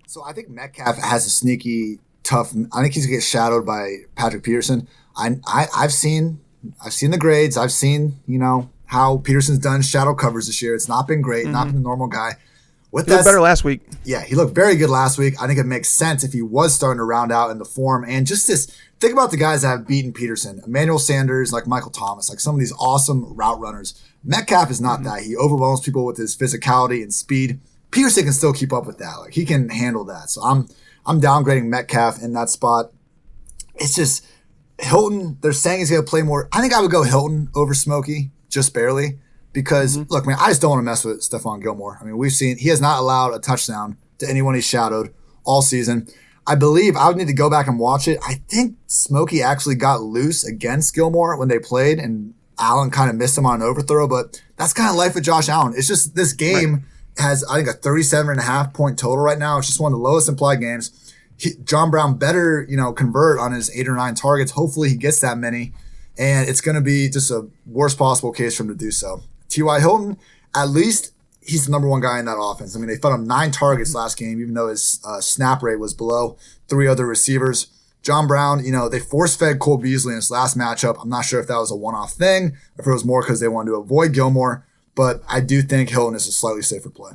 So I think Metcalf has a sneaky tough. I think he's gonna get shadowed by Patrick Peterson. I've seen the grades. I've seen how Peterson's done shadow covers this year. It's not been great. Not been the normal guy. He looked better last week. Yeah, he looked very good last week. I think it makes sense if he was starting to round out in the form. And just think about the guys that have beaten Peterson. Emmanuel Sanders, like Michael Thomas, like some of these awesome route runners. Metcalf is not that. He overwhelms people with his physicality and speed. Peterson can still keep up with that. Like he can handle that. So I'm downgrading Metcalf in that spot. It's just Hilton, they're saying he's going to play more. I think I would go Hilton over Smokey, just barely. Because, look, man, I just don't want to mess with Stephon Gilmore. I mean, we've seen he has not allowed a touchdown to anyone he's shadowed all season. I believe I would need to go back and watch it. I think Smokey actually got loose against Gilmore when they played, and Allen kind of missed him on an overthrow. But that's kind of life with Josh Allen. It's just this game has, I think, a 37.5 point total right now. It's just one of the lowest implied games. John Brown better, convert on his 8 or 9 targets. Hopefully he gets that many. And it's going to be just a worst possible case for him to do so. T.Y. Hilton, at least he's the number one guy in that offense. I mean, they fed him 9 targets last game, even though his snap rate was below 3 other receivers. John Brown, they force-fed Cole Beasley in his last matchup. I'm not sure if that was a one-off thing, if it was more because they wanted to avoid Gilmore, but I do think Hilton is a slightly safer play.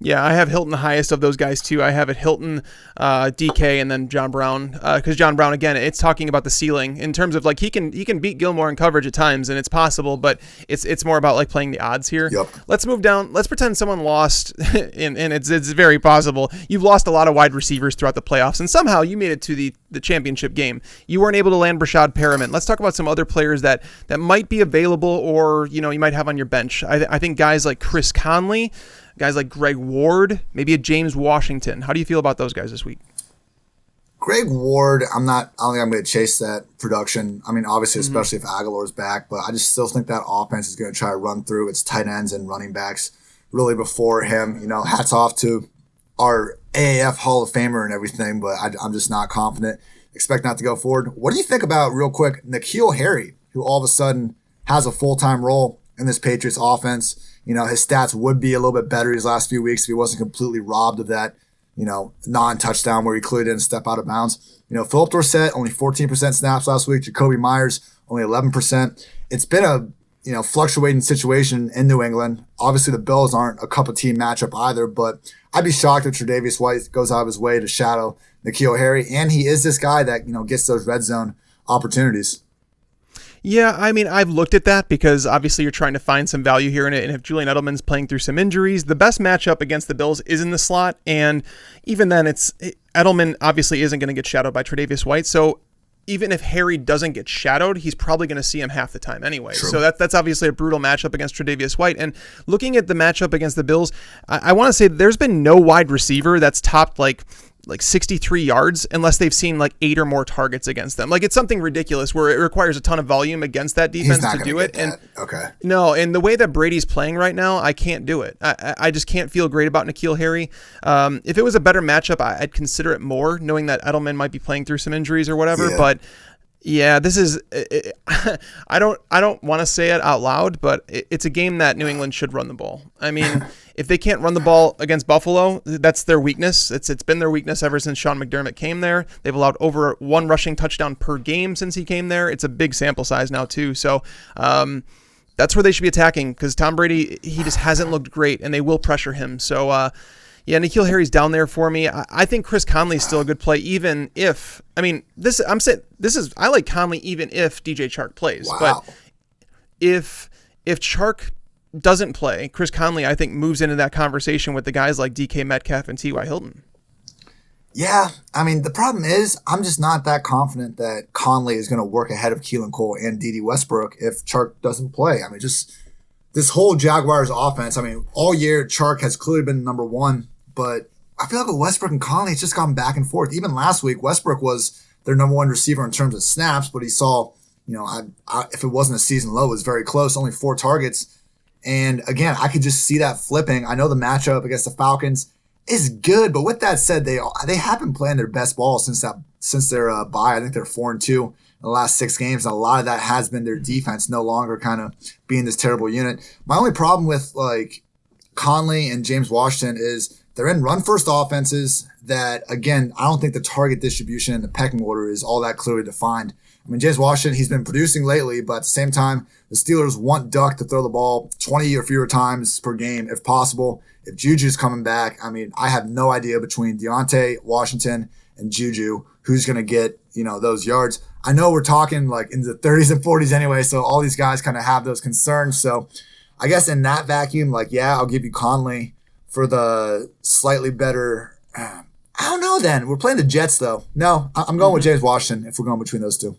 Yeah, I have Hilton the highest of those guys too. I have it Hilton, DK, and then John Brown. Because John Brown, again, it's talking about the ceiling in terms of like he can beat Gilmore in coverage at times, and it's possible, but it's more about like playing the odds here. Yep. Let's move down. Let's pretend someone lost, and it's very possible. You've lost a lot of wide receivers throughout the playoffs, and somehow you made it to the championship game. You weren't able to land Brashad Perriman. Let's talk about some other players that might be available, or you might have on your bench. I think guys like Chris Conley. Guys like Greg Ward, maybe a James Washington. How do you feel about those guys this week? Greg Ward, I don't think I'm going to chase that production. I mean, obviously, especially if Aguilar's back, but I just still think that offense is going to try to run through its tight ends and running backs really before him. Hats off to our AAF Hall of Famer and everything, but I'm just not confident. Expect not to go forward. What do you think about, real quick, N'Keal Harry, who all of a sudden has a full-time role in this Patriots offense? His stats would be a little bit better these last few weeks if he wasn't completely robbed of that, non-touchdown where he clearly didn't step out of bounds. Philip Dorsett, only 14% snaps last week. Jacoby Myers, only 11%. It's been a, fluctuating situation in New England. Obviously, the Bills aren't a cup of tea matchup either, but I'd be shocked if Tre'Davious White goes out of his way to shadow N'Keal Harry. And he is this guy that, gets those red zone opportunities. Yeah, I mean, I've looked at that because obviously you're trying to find some value here in it. And if Julian Edelman's playing through some injuries, the best matchup against the Bills is in the slot. And even then, Edelman obviously isn't going to get shadowed by Tre'Davious White. So even if Harry doesn't get shadowed, he's probably going to see him half the time anyway. True. So that's obviously a brutal matchup against Tre'Davious White. And looking at the matchup against the Bills, I want to say there's been no wide receiver that's topped like 63 yards unless they've seen like 8 or more targets against them. Like it's something ridiculous where it requires a ton of volume against that defense to do it. And okay. No, and the way that Brady's playing right now, I can't do it. I just can't feel great about N'Keal Harry. If it was a better matchup, I'd consider it more, knowing that Edelman might be playing through some injuries or whatever. Yeah. But yeah, this is. I don't want to say it out loud, but it's a game that New England should run the ball. I mean, if they can't run the ball against Buffalo, that's their weakness. It's been their weakness ever since Sean McDermott came there. They've allowed over 1 rushing touchdown per game since he came there. It's a big sample size now too. So that's where they should be attacking because Tom Brady, he just hasn't looked great, and they will pressure him. So. Yeah, N'Keal Harry's down there for me. I think Chris Conley's still a good play, even if I like Conley even if DJ Chark plays. Wow. But if Chark doesn't play, Chris Conley I think moves into that conversation with the guys like DK Metcalf and T.Y. Hilton. Yeah, I mean the problem is I'm just not that confident that Conley is going to work ahead of Keelan Cole and Dede Westbrook if Chark doesn't play. I mean just this whole Jaguars offense. I mean all year Chark has clearly been number one. But I feel like with Westbrook and Conley, it's just gone back and forth. Even last week, Westbrook was their number one receiver in terms of snaps, but he saw, if it wasn't a season low, it was very close, only 4 targets. And again, I could just see that flipping. I know the matchup against the Falcons is good, but with that said, they have been playing their best ball since their bye. I think they're 4-2 in the last 6 games. And a lot of that has been their defense no longer kind of being this terrible unit. My only problem with like Conley and James Washington is they're in run-first offenses that, again, I don't think the target distribution in the pecking order is all that clearly defined. I mean, James Washington, he's been producing lately, but at the same time, the Steelers want Duck to throw the ball 20 or fewer times per game if possible. If Juju's coming back, I mean, I have no idea between Deontay, Washington, and Juju who's going to get, those yards. I know we're talking like in the 30s and 40s anyway, so all these guys kind of have those concerns. So I guess in that vacuum, I'll give you Conley for the slightly better. I don't know then. We're playing the Jets, though. No, I'm going with James Washington if we're going between those two.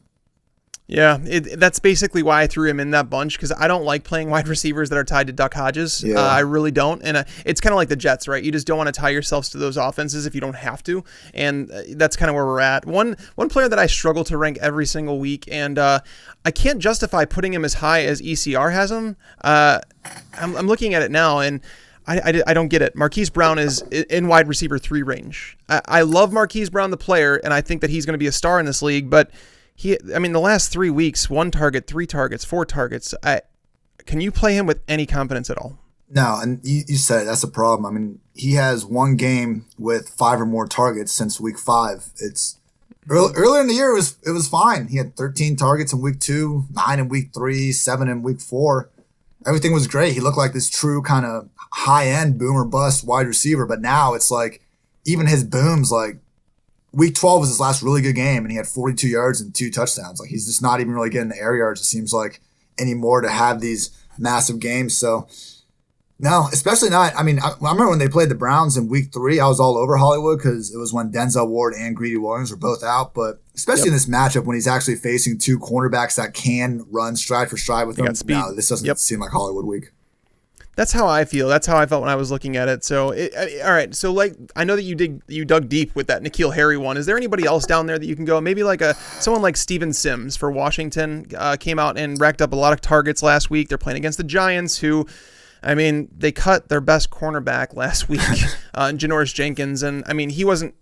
Yeah, that's basically why I threw him in that bunch, because I don't like playing wide receivers that are tied to Duck Hodges. Yeah. I really don't. And it's kind of like the Jets, right? You just don't want to tie yourselves to those offenses if you don't have to. And that's kind of where we're at. One player that I struggle to rank every single week, and I can't justify putting him as high as ECR has him. I'm looking at it now, and I don't get it. Marquise Brown is in wide receiver 3 range. I love Marquise Brown, the player, and I think that he's going to be a star in this league, but the last 3 weeks, 1 target, 3 targets, 4 targets. Can you play him with any confidence at all? No, and you said it, that's a problem. I mean, he has 1 game with 5 or more targets since week 5. It's earlier in the year, it was fine. He had 13 targets in week 2, 9 in week 3, 7 in week 4. Everything was great. He looked like this true kind of high-end boom or bust wide receiver, but now it's like even his booms, like week 12 was his last really good game, and he had 42 yards and 2 touchdowns. Like, he's just not even really getting the air yards, it seems like, anymore to have these massive games. So, no, especially not. I mean, I remember when they played the Browns in week 3, I was all over Hollywood because it was when Denzel Ward and Greedy Williams were both out. But especially in this matchup when he's actually facing 2 cornerbacks that can run stride for stride with him, no, this doesn't seem like Hollywood week. That's how I feel. That's how I felt when I was looking at it. So, all right. So, I know that you dug deep with that N'Keal Harry one. Is there anybody else down there that you can go? Maybe someone like Steven Sims for Washington came out and racked up a lot of targets last week. They're playing against the Giants, who, they cut their best cornerback last week, Janoris Jenkins, and he wasn't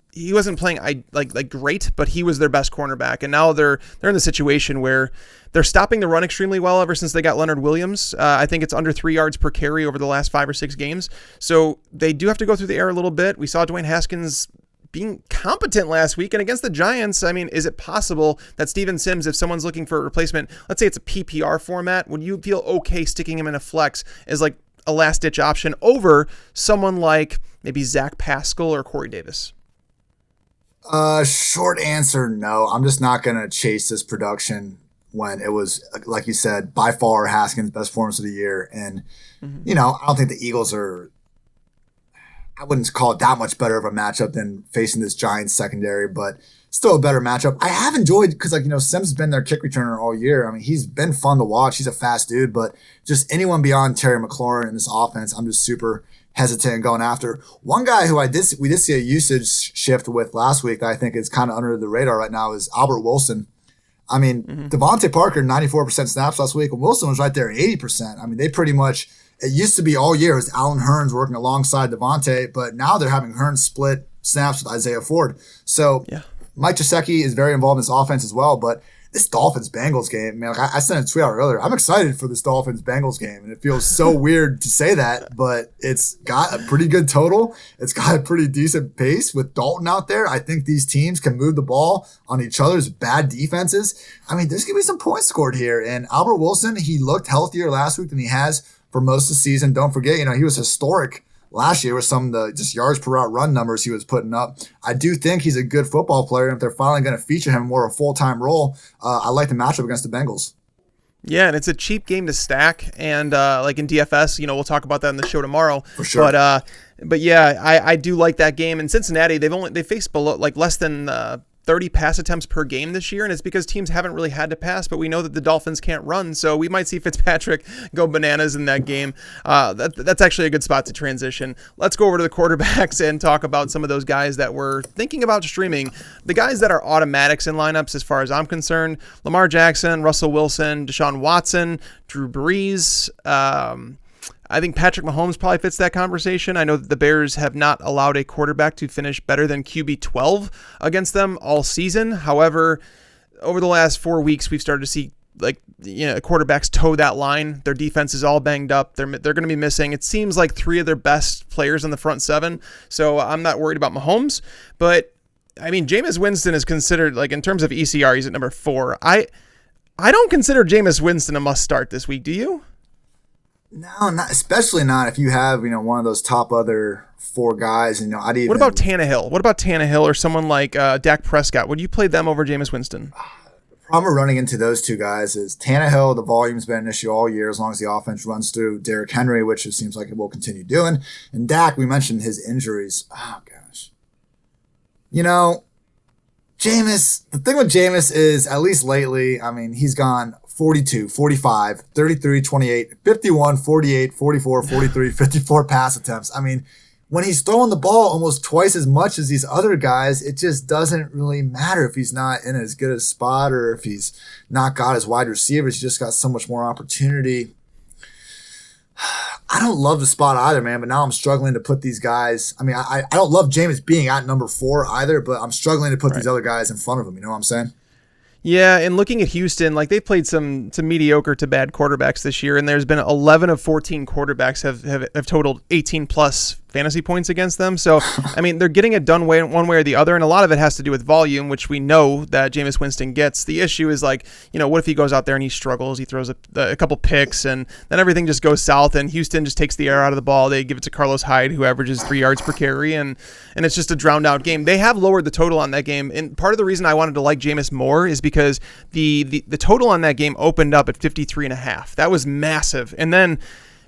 playing like great, but he was their best cornerback, and now they're in the situation where they're stopping the run extremely well ever since they got Leonard Williams. I think it's under 3 yards per carry over the last 5 or 6 games. So they do have to go through the air a little bit. We saw Dwayne Haskins being competent last week, and against the Giants, is it possible that Steven Sims, if someone's looking for a replacement, let's say it's a PPR format, would you feel okay sticking him in a flex as like a last-ditch option over someone like maybe Zach Pascal or Corey Davis? Short answer, no. I'm just not going to chase this production when it was, like you said, by far Haskins' best performance of the year. And, I don't think the Eagles I wouldn't call it that much better of a matchup than facing this Giants secondary, but still a better matchup. I have enjoyed, because, Sims has been their kick returner all year. He's been fun to watch. He's a fast dude, but just anyone beyond Terry McLaurin in this offense, I'm just super hesitant going after. One guy who we did see a usage shift with last week that I think is kind of under the radar right now is Albert Wilson. Devontae Parker, 94% snaps last week, and Wilson was right there at 80%. They pretty much, it used to be all year, it was Allen Hurns working alongside Devontae, but now they're having Hurns split snaps with Isaiah Ford. So Mike Gesicki is very involved in this offense as well, but this Dolphins-Bengals game, man, I sent a tweet out earlier. I'm excited for this Dolphins-Bengals game, and it feels so weird to say that, but it's got a pretty good total. It's got a pretty decent pace with Dalton out there. I think these teams can move the ball on each other's bad defenses. There's going to be some points scored here, and Albert Wilson, he looked healthier last week than he has for most of the season. Don't forget, he was historic last year with some of the just yards per route run numbers he was putting up. I do think he's a good football player, and if they're finally going to feature him more of a full-time role, I like the matchup against the Bengals. Yeah, and it's a cheap game to stack, and like in DFS, we'll talk about that in the show tomorrow. For sure. But yeah, I do like that game. In Cincinnati, they faced below less than 30 pass attempts per game this year, and it's because teams haven't really had to pass, but we know that the Dolphins can't run, so we might see Fitzpatrick go bananas in that game. That's actually a good spot to transition. Let's go over to the quarterbacks and talk about some of those guys that we're thinking about streaming. The guys that are automatics in lineups, as far as I'm concerned: Lamar Jackson, Russell Wilson, Deshaun Watson, Drew Brees. I think Patrick Mahomes probably fits that conversation. I know that the Bears have not allowed a quarterback to finish better than QB 12 against them all season. However, over the last 4 weeks, we've started to see quarterbacks toe that line. Their defense is all banged up. They're going to be missing. It seems like 3 of their best players in the front 7. So I'm not worried about Mahomes. But I mean, Jameis Winston is considered, like, in terms of ECR, he's at number 4. I don't consider Jameis Winston a must start this week. Do you? No, especially not if you have one of those top other 4 guys. What about Tannehill? What about Tannehill or someone like Dak Prescott? Would you play them over Jameis Winston? Problem running into those 2 guys is Tannehill, the volume's been an issue all year as long as the offense runs through Derrick Henry, which it seems like it will continue doing. And Dak, we mentioned his injuries. Oh, gosh. Jameis, the thing with Jameis is, at least lately, I mean, he's gone 42, 45, 33, 28, 51, 48, 44, 43, 54 pass attempts. I mean, when he's throwing the ball almost twice as much as these other guys, it just doesn't really matter if he's not in as good a spot or if he's not got his wide receivers. He's just got so much more opportunity. I don't love the spot either, man, but now I'm struggling to put these guys. I mean, I don't love Jameis being at number 4 either, but I'm struggling to put these other guys in front of him. You know what I'm saying? Yeah, and looking at Houston, like, they've played some mediocre to bad quarterbacks this year, and there's been 11 of 14 quarterbacks have totaled 18 plus fantasy points against them. So, I mean, they're getting it done one way or the other, and a lot of it has to do with volume, which we know that Jameis Winston gets. The issue is, like, what if he goes out there and he struggles, he throws a couple picks, and then everything just goes south, and Houston just takes the air out of the ball. They give it to Carlos Hyde, who averages 3 yards per carry, and it's just a drowned out game. They have lowered the total on that game, and part of the reason I wanted to like Jameis more is because the total on that game opened up at 53.5. That was massive. And then,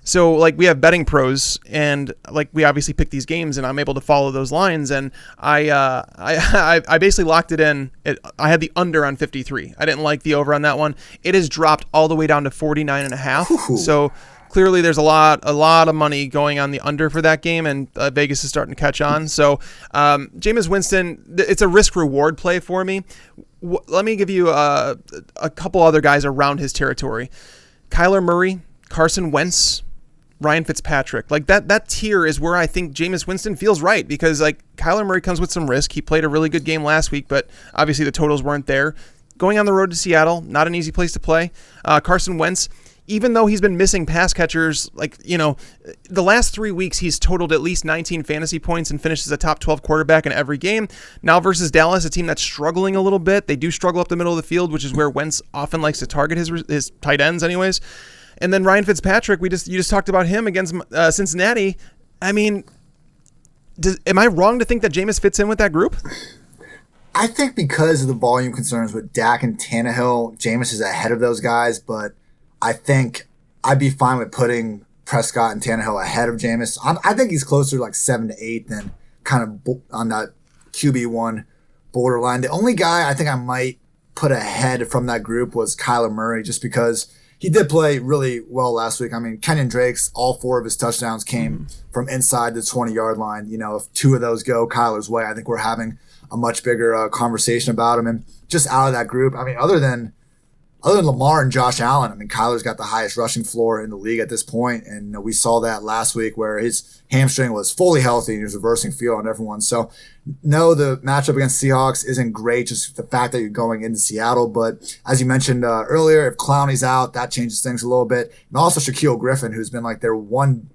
so, like, we have betting pros, and, like, we obviously pick these games, and I'm able to follow those lines, and I basically locked it in. I had the under on 53. I didn't like the over on that one. It has dropped all the way down to 49.5. So clearly there's a lot of money going on the under for that game, and Vegas is starting to catch on. So Jameis Winston, it's a risk reward play for me. Let me give you a couple other guys around his territory. Kyler Murray, Carson Wentz, Ryan Fitzpatrick. Like, that tier is where I think Jameis Winston feels right, because, like, Kyler Murray comes with some risk. He played a really good game last week, but obviously the totals weren't there. Going on the road to Seattle, not an easy place to play. Carson Wentz, even though he's been missing pass catchers, like, the last 3 weeks he's totaled at least 19 fantasy points and finished as a top 12 quarterback in every game. Now versus Dallas, a team that's struggling a little bit. They do struggle up the middle of the field, which is where Wentz often likes to target his tight ends anyways. And then Ryan Fitzpatrick, you just talked about him against Cincinnati. I mean, am I wrong to think that Jameis fits in with that group? I think because of the volume concerns with Dak and Tannehill, Jameis is ahead of those guys, but I think I'd be fine with putting Prescott and Tannehill ahead of Jameis. I think he's closer to like 7 to 8 than kind of on that QB1 borderline. The only guy I think I might put ahead from that group was Kyler Murray, just because he did play really well last week. I mean, Kenyon Drake's, all 4 of his touchdowns came from inside the 20-yard line. If 2 of those go Kyler's way, I think we're having a much bigger conversation about him. And just out of that group, I mean, other than Lamar and Josh Allen, I mean, Kyler's got the highest rushing floor in the league at this point. And we saw that last week where his hamstring was fully healthy and he was reversing field on everyone. So, no, the matchup against Seahawks isn't great, just the fact that you're going into Seattle. But as you mentioned earlier, if Clowney's out, that changes things a little bit. And also Shaquille Griffin, who's been like their one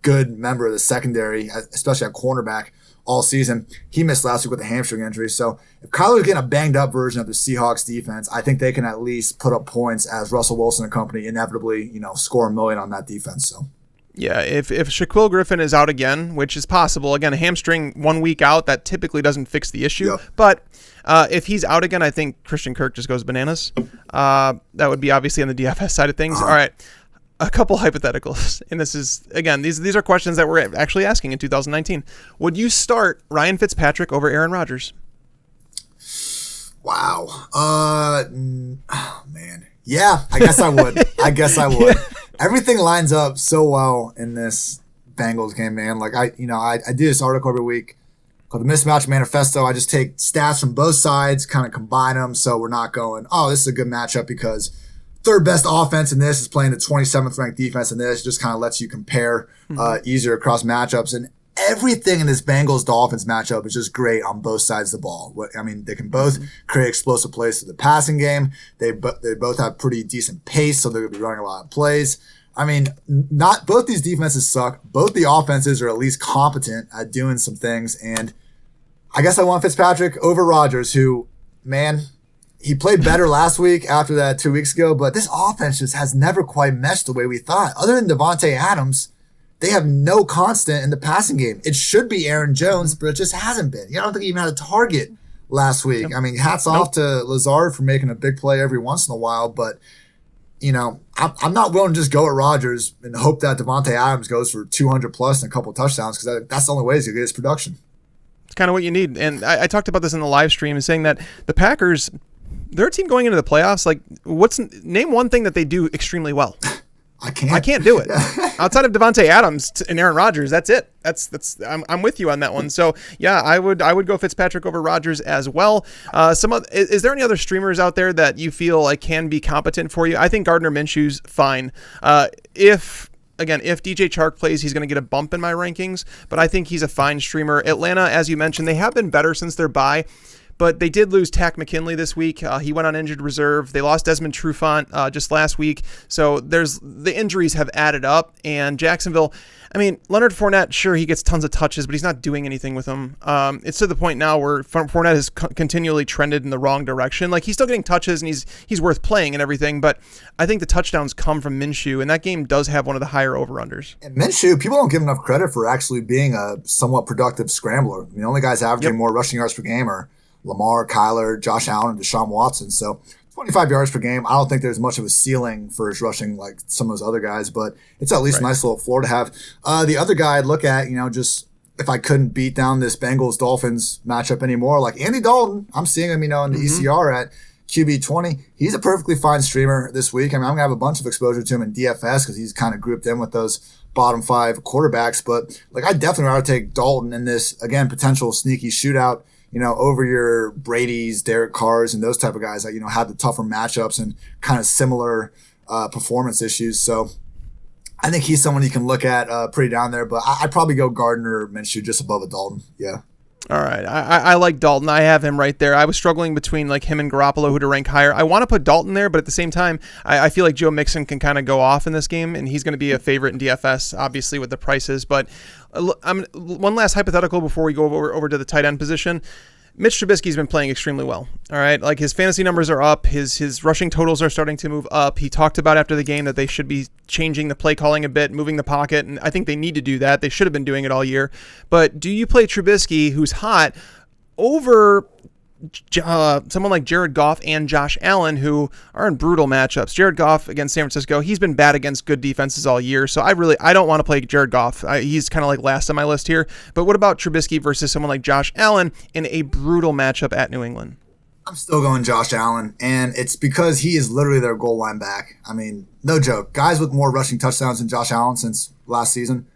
good member of the secondary, especially at cornerback, all season. He missed last week with a hamstring injury. So if Kyler's getting a banged up version of the Seahawks defense, I think they can at least put up points as Russell Wilson and company inevitably, score a million on that defense. So yeah, if Shaquille Griffin is out again, which is possible, again, a hamstring 1 week out, that typically doesn't fix the issue. Yep. But if he's out again, I think Christian Kirk just goes bananas. That would be obviously on the DFS side of things. All right. A couple hypotheticals, and this is, again, these are questions that we're actually asking in 2019. Would you start Ryan Fitzpatrick over Aaron Rodgers? Wow. Oh, man. Yeah, I guess I would. Everything lines up so well in this Bengals game, man. Like, I do this article every week called the Mismatch Manifesto. I just take stats from both sides, kind of combine them, so we're not going, oh, this is a good matchup because third best offense in this is playing the 27th ranked defense in this. Just kind of lets you compare easier across matchups. And everything in this Bengals-Dolphins matchup is just great on both sides of the ball. I mean, they can both create explosive plays to the passing game. They both have pretty decent pace, so they're going to be running a lot of plays. I mean, not both these defenses suck. Both the offenses are at least competent at doing some things. And I guess I want Fitzpatrick over Rodgers, who, man, he played better last week after that 2 weeks ago, but this offense just has never quite meshed the way we thought. Other than Devonta Adams, they have no constant in the passing game. It should be Aaron Jones, but it just hasn't been. I don't think he even had a target last week. I mean, hats off to Lazard for making a big play every once in a while, but I'm not willing to just go at Rodgers and hope that Devonta Adams goes for 200 plus and a couple of touchdowns, because that's the only way he's going to get his production. It's kind of what you need. And I talked about this in the live stream, saying that the Packers, they're a team going into the playoffs. Like, name one thing that they do extremely well. I can't do it. Outside of Devonta Adams and Aaron Rodgers, that's it. I'm with you on that one. So yeah, I would go Fitzpatrick over Rodgers as well. Is there any other streamers out there that you feel like can be competent for you? I think Gardner Minshew's fine. If DJ Chark plays, he's going to get a bump in my rankings, but I think he's a fine streamer. Atlanta, as you mentioned, they have been better since their bye, but they did lose Tack McKinley this week. He went on injured reserve. They lost Desmond Trufant just last week. So the injuries have added up. And Jacksonville, I mean, Leonard Fournette, sure, he gets tons of touches, but he's not doing anything with them. It's to the point now where Fournette has continually trended in the wrong direction. Like, he's still getting touches and he's worth playing and everything, but I think the touchdowns come from Minshew, and that game does have one of the higher over-unders. And Minshew, people don't give enough credit for actually being a somewhat productive scrambler. I mean, the only guys averaging more rushing yards per game are Lamar, Kyler, Josh Allen, and Deshaun Watson. So 25 yards per game. I don't think there's much of a ceiling for his rushing like some of those other guys, but it's at least a nice little floor to have. The other guy I'd look at, just if I couldn't beat down this Bengals-Dolphins matchup anymore, like Andy Dalton, I'm seeing him, in the ECR at QB 20. He's a perfectly fine streamer this week. I mean, I'm going to have a bunch of exposure to him in DFS because he's kind of grouped in with those bottom 5 quarterbacks. But like, I definitely would take Dalton in this, again, potential sneaky shootout, over your Brady's, Derek Carr's, and those type of guys that, have the tougher matchups and kind of similar performance issues. So I think he's someone you can look at pretty down there, but I'd probably go Gardner or Minshew just above a Dalton. Yeah. All right. I like Dalton. I have him right there. I was struggling between like him and Garoppolo, who to rank higher. I want to put Dalton there, but at the same time, I feel like Joe Mixon can kind of go off in this game, and he's going to be a favorite in DFS, obviously, with the prices. But one last hypothetical before we go over to the tight end position. Mitch Trubisky's been playing extremely well. All right. Like, his fantasy numbers are up. His rushing totals are starting to move up. He talked about after the game that they should be changing the play calling a bit, moving the pocket. And I think they need to do that. They should have been doing it all year. But do you play Trubisky, who's hot, over someone like Jared Goff and Josh Allen, who are in brutal matchups? Jared Goff against San Francisco, he's been bad against good defenses all year, so I don't want to play Jared Goff. He's kind of like last on my list here. But what about Trubisky versus someone like Josh Allen in a brutal matchup at New England? I'm still going Josh Allen, and it's because he is literally their goal line back. I mean, no joke. Guys with more rushing touchdowns than Josh Allen since last season: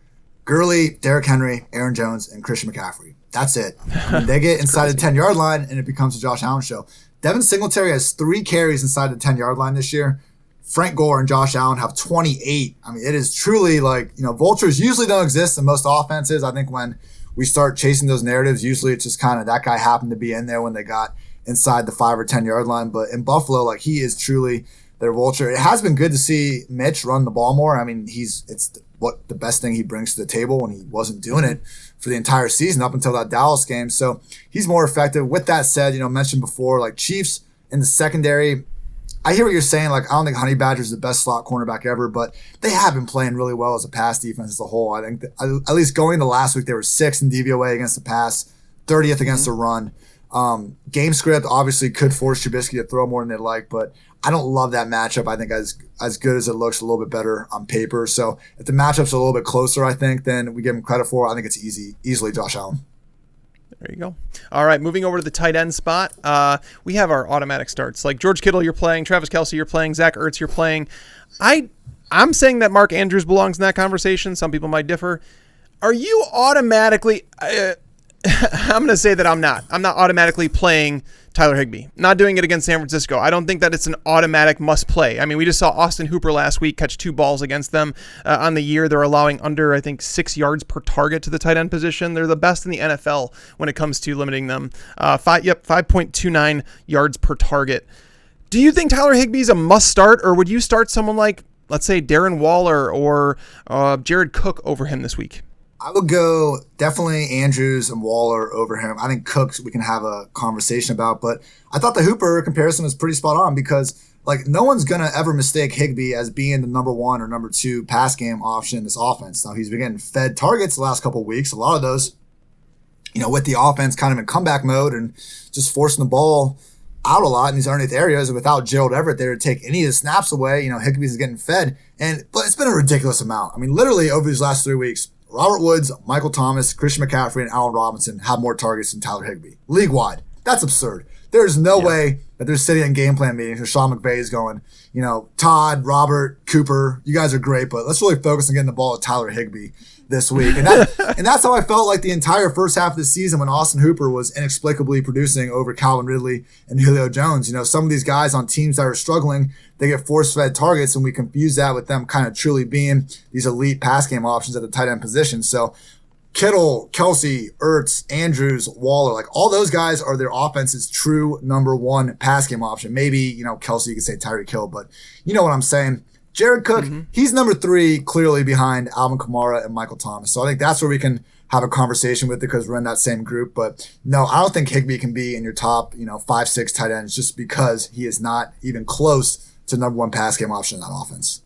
Gurley, Derrick Henry, Aaron Jones, and Christian McCaffrey. That's it. I mean, they get inside the 10-yard line, and it becomes a Josh Allen show. Devin Singletary has 3 carries inside the 10-yard line this year. Frank Gore and Josh Allen have 28. I mean, it is truly like, vultures usually don't exist in most offenses. I think when we start chasing those narratives, usually it's just kind of that guy happened to be in there when they got inside the 5 or 10-yard line. But in Buffalo, like, he is truly their vulture. It has been good to see Mitch run the ball more. I mean, it's the best thing he brings to the table when he wasn't doing it for the entire season up until that Dallas game. So he's more effective. With that said, mentioned before, like, Chiefs in the secondary, I hear what you're saying. Like, I don't think Honey Badger is the best slot cornerback ever, but they have been playing really well as a pass defense as a whole. I think at least going into last week, they were 6th in DVOA against the pass, 30th against the run. Game script obviously could force Trubisky to throw more than they'd like, but I don't love that matchup. I think as good as it looks, a little bit better on paper. So if the matchup's a little bit closer, I think, than we give him credit for, I think it's easily Josh Allen. There you go. All right, moving over to the tight end spot. We have our automatic starts. Like George Kittle, you're playing. Travis Kelce, you're playing. Zach Ertz, you're playing. I'm saying that Mark Andrews belongs in that conversation. Some people might differ. Are you automatically... I'm going to say that I'm not. I'm not automatically playing Tyler Higbee. Not doing it against San Francisco. I don't think that it's an automatic must play. I mean, we just saw Austin Hooper last week catch 2 balls against them on the year. They're allowing under, I think, 6 yards per target to the tight end position. They're the best in the NFL when it comes to limiting them. 5.29 yards per target. Do you think Tyler Higbee's a must start, or would you start someone like, let's say, Darren Waller or Jared Cook over him this week? I would go definitely Andrews and Waller over him. I think Cooks we can have a conversation about, but I thought the Hooper comparison was pretty spot on because like no one's going to ever mistake Higbee as being the number 1 or number 2 pass game option in this offense. Now he's been getting fed targets the last couple of weeks. A lot of those, with the offense kind of in comeback mode and just forcing the ball out a lot in these underneath areas, and without Gerald Everett there to take any of the snaps away, Higbee's getting fed. But it's been a ridiculous amount. I mean, literally over these last 3 weeks, Robert Woods, Michael Thomas, Christian McCaffrey, and Allen Robinson have more targets than Tyler Higbee. League-wide. That's absurd. There's no way that they're sitting in game plan meetings where Sean McVay is going, Todd, Robert, Cooper, you guys are great, but let's really focus on getting the ball to Tyler Higbee this week. And that's how I felt like the entire first half of the season when Austin Hooper was inexplicably producing over Calvin Ridley and Julio Jones. Some of these guys on teams that are struggling, they get force-fed targets, and we confuse that with them kind of truly being these elite pass game options at the tight end position. So Kittle, Kelsey, Ertz, Andrews, Waller, like all those guys are their offense's true number 1 pass game option. Maybe, Kelsey, you could say Tyreek Hill, but you know what I'm saying. Jared Cook, he's number 3 clearly behind Alvin Kamara and Michael Thomas. So I think that's where we can have a conversation with it because we're in that same group. But no, I don't think Higbee can be in your top, 5, 6 tight ends just because he is not even close to number 1 pass game option in that offense.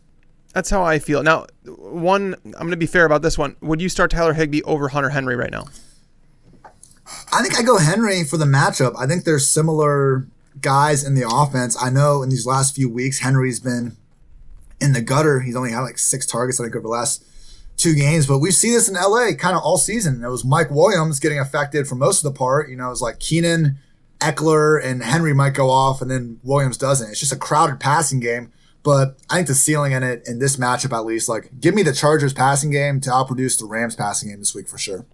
That's how I feel. Now, I'm going to be fair about this one. Would you start Tyler Higbee over Hunter Henry right now? I think I go Henry for the matchup. I think there's similar guys in the offense. I know in these last few weeks, Henry's been in the gutter. He's only had like 6 targets, I think, over the last 2 games. But we've seen this in LA kind of all season. It was Mike Williams getting affected for most of the part. It was like Keenan, Eckler, and Henry might go off, and then Williams doesn't. It's just a crowded passing game. But I think the ceiling in it, in this matchup at least, like give me the Chargers passing game to outproduce the Rams passing game this week for sure.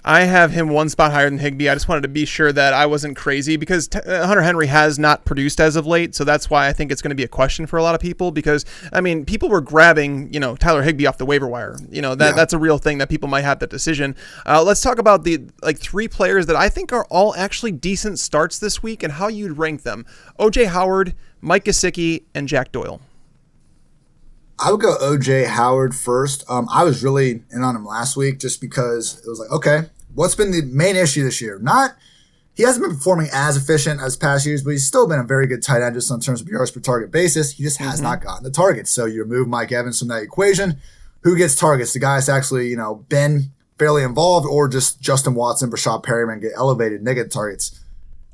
I have him 1 spot higher than Higbee. I just wanted to be sure that I wasn't crazy because Hunter Henry has not produced as of late. So that's why I think it's going to be a question for a lot of people because, I mean, people were grabbing, Tyler Higbee off the waiver wire. That's a real thing that people might have that decision. Let's talk about the 3 players that I think are all actually decent starts this week and how you'd rank them. OJ Howard, Mike Gesicki, and Jack Doyle. I would go OJ Howard first. I was really in on him last week just because it was like, okay, what's been the main issue this year? He hasn't been performing as efficient as past years, but he's still been a very good tight end just in terms of yards per target basis. He just has not gotten the targets. So you remove Mike Evans from that equation. Who gets targets? The guy that's actually, been fairly involved, or just Justin Watson, Rashad Perryman get elevated and they get targets.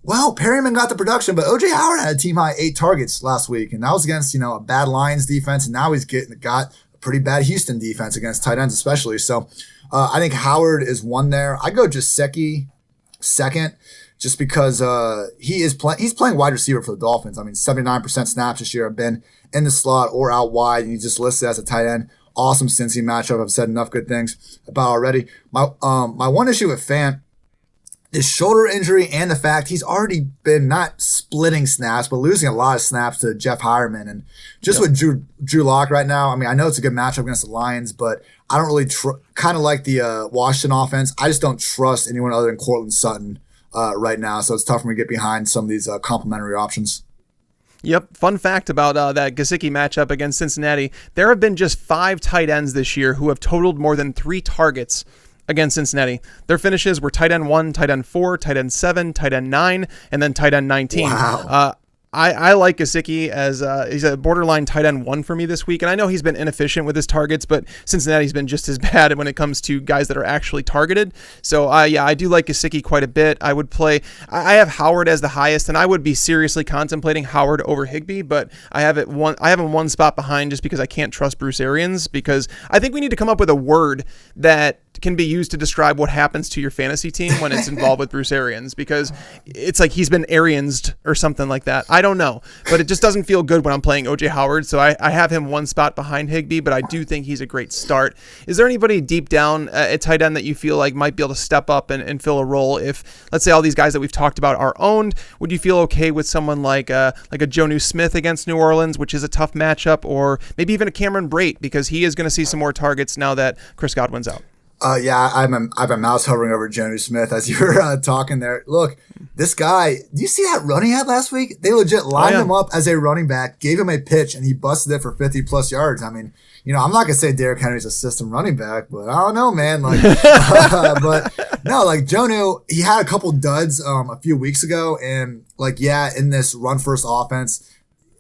Well, Perryman got the production, but OJ Howard had a team-high 8 targets last week, and that was against, a bad Lions defense, and now he's got a pretty bad Houston defense against tight ends especially. So I think Howard is 1 there. I go Gesicki second just because he's playing wide receiver for the Dolphins. I mean, 79% snaps this year have been in the slot or out wide, and he's just listed as a tight end. Awesome Cincy matchup. I've said enough good things about already. My one issue with Fant, his shoulder injury and the fact he's already been not splitting snaps, but losing a lot of snaps to Jeff Hireman. And just with Drew Lock right now, I mean, I know it's a good matchup against the Lions, but I don't really kind of like the Washington offense. I just don't trust anyone other than Courtland Sutton right now. So it's tough for me to get behind some of these complementary options. Yep. Fun fact about that Gesicki matchup against Cincinnati. There have been just 5 tight ends this year who have totaled more than 3 targets against Cincinnati. Their finishes were tight end 1, tight end 4, tight end 7, tight end 9, and then tight end 19. Wow. I like Gesicki as he's a borderline tight end 1 for me this week, and I know he's been inefficient with his targets, but Cincinnati's been just as bad when it comes to guys that are actually targeted. So I do like Gesicki quite a bit. I I have Howard as the highest, and I would be seriously contemplating Howard over Higbee, but I have him 1 spot behind just because I can't trust Bruce Arians, because I think we need to come up with a word that can be used to describe what happens to your fantasy team when it's involved with Bruce Arians, because it's like he's been Ariansed or something like that. I don't know, but it just doesn't feel good when I'm playing OJ Howard. So I have him one spot behind Higbee, but I do think he's a great start. Is there anybody deep down at tight end that you feel like might be able to step up and fill a role? If, let's say, all these guys that we've talked about are owned, would you feel okay with someone like a Jonnu Smith against New Orleans, which is a tough matchup, or maybe even a Cameron Brate, because he is going to see some more targets now that Chris Godwin's out? Yeah, I've a mouse hovering over Jonnu Smith as you were talking there. Look, this guy, do you see that run he had last week? They legit lined him up as a running back, gave him a pitch, and he busted it for 50 plus yards. I mean, I'm not gonna say Derrick Henry's a system running back, but I don't know, man. Like, but no, like Jonnu, he had a couple duds a few weeks ago, and in this run first offense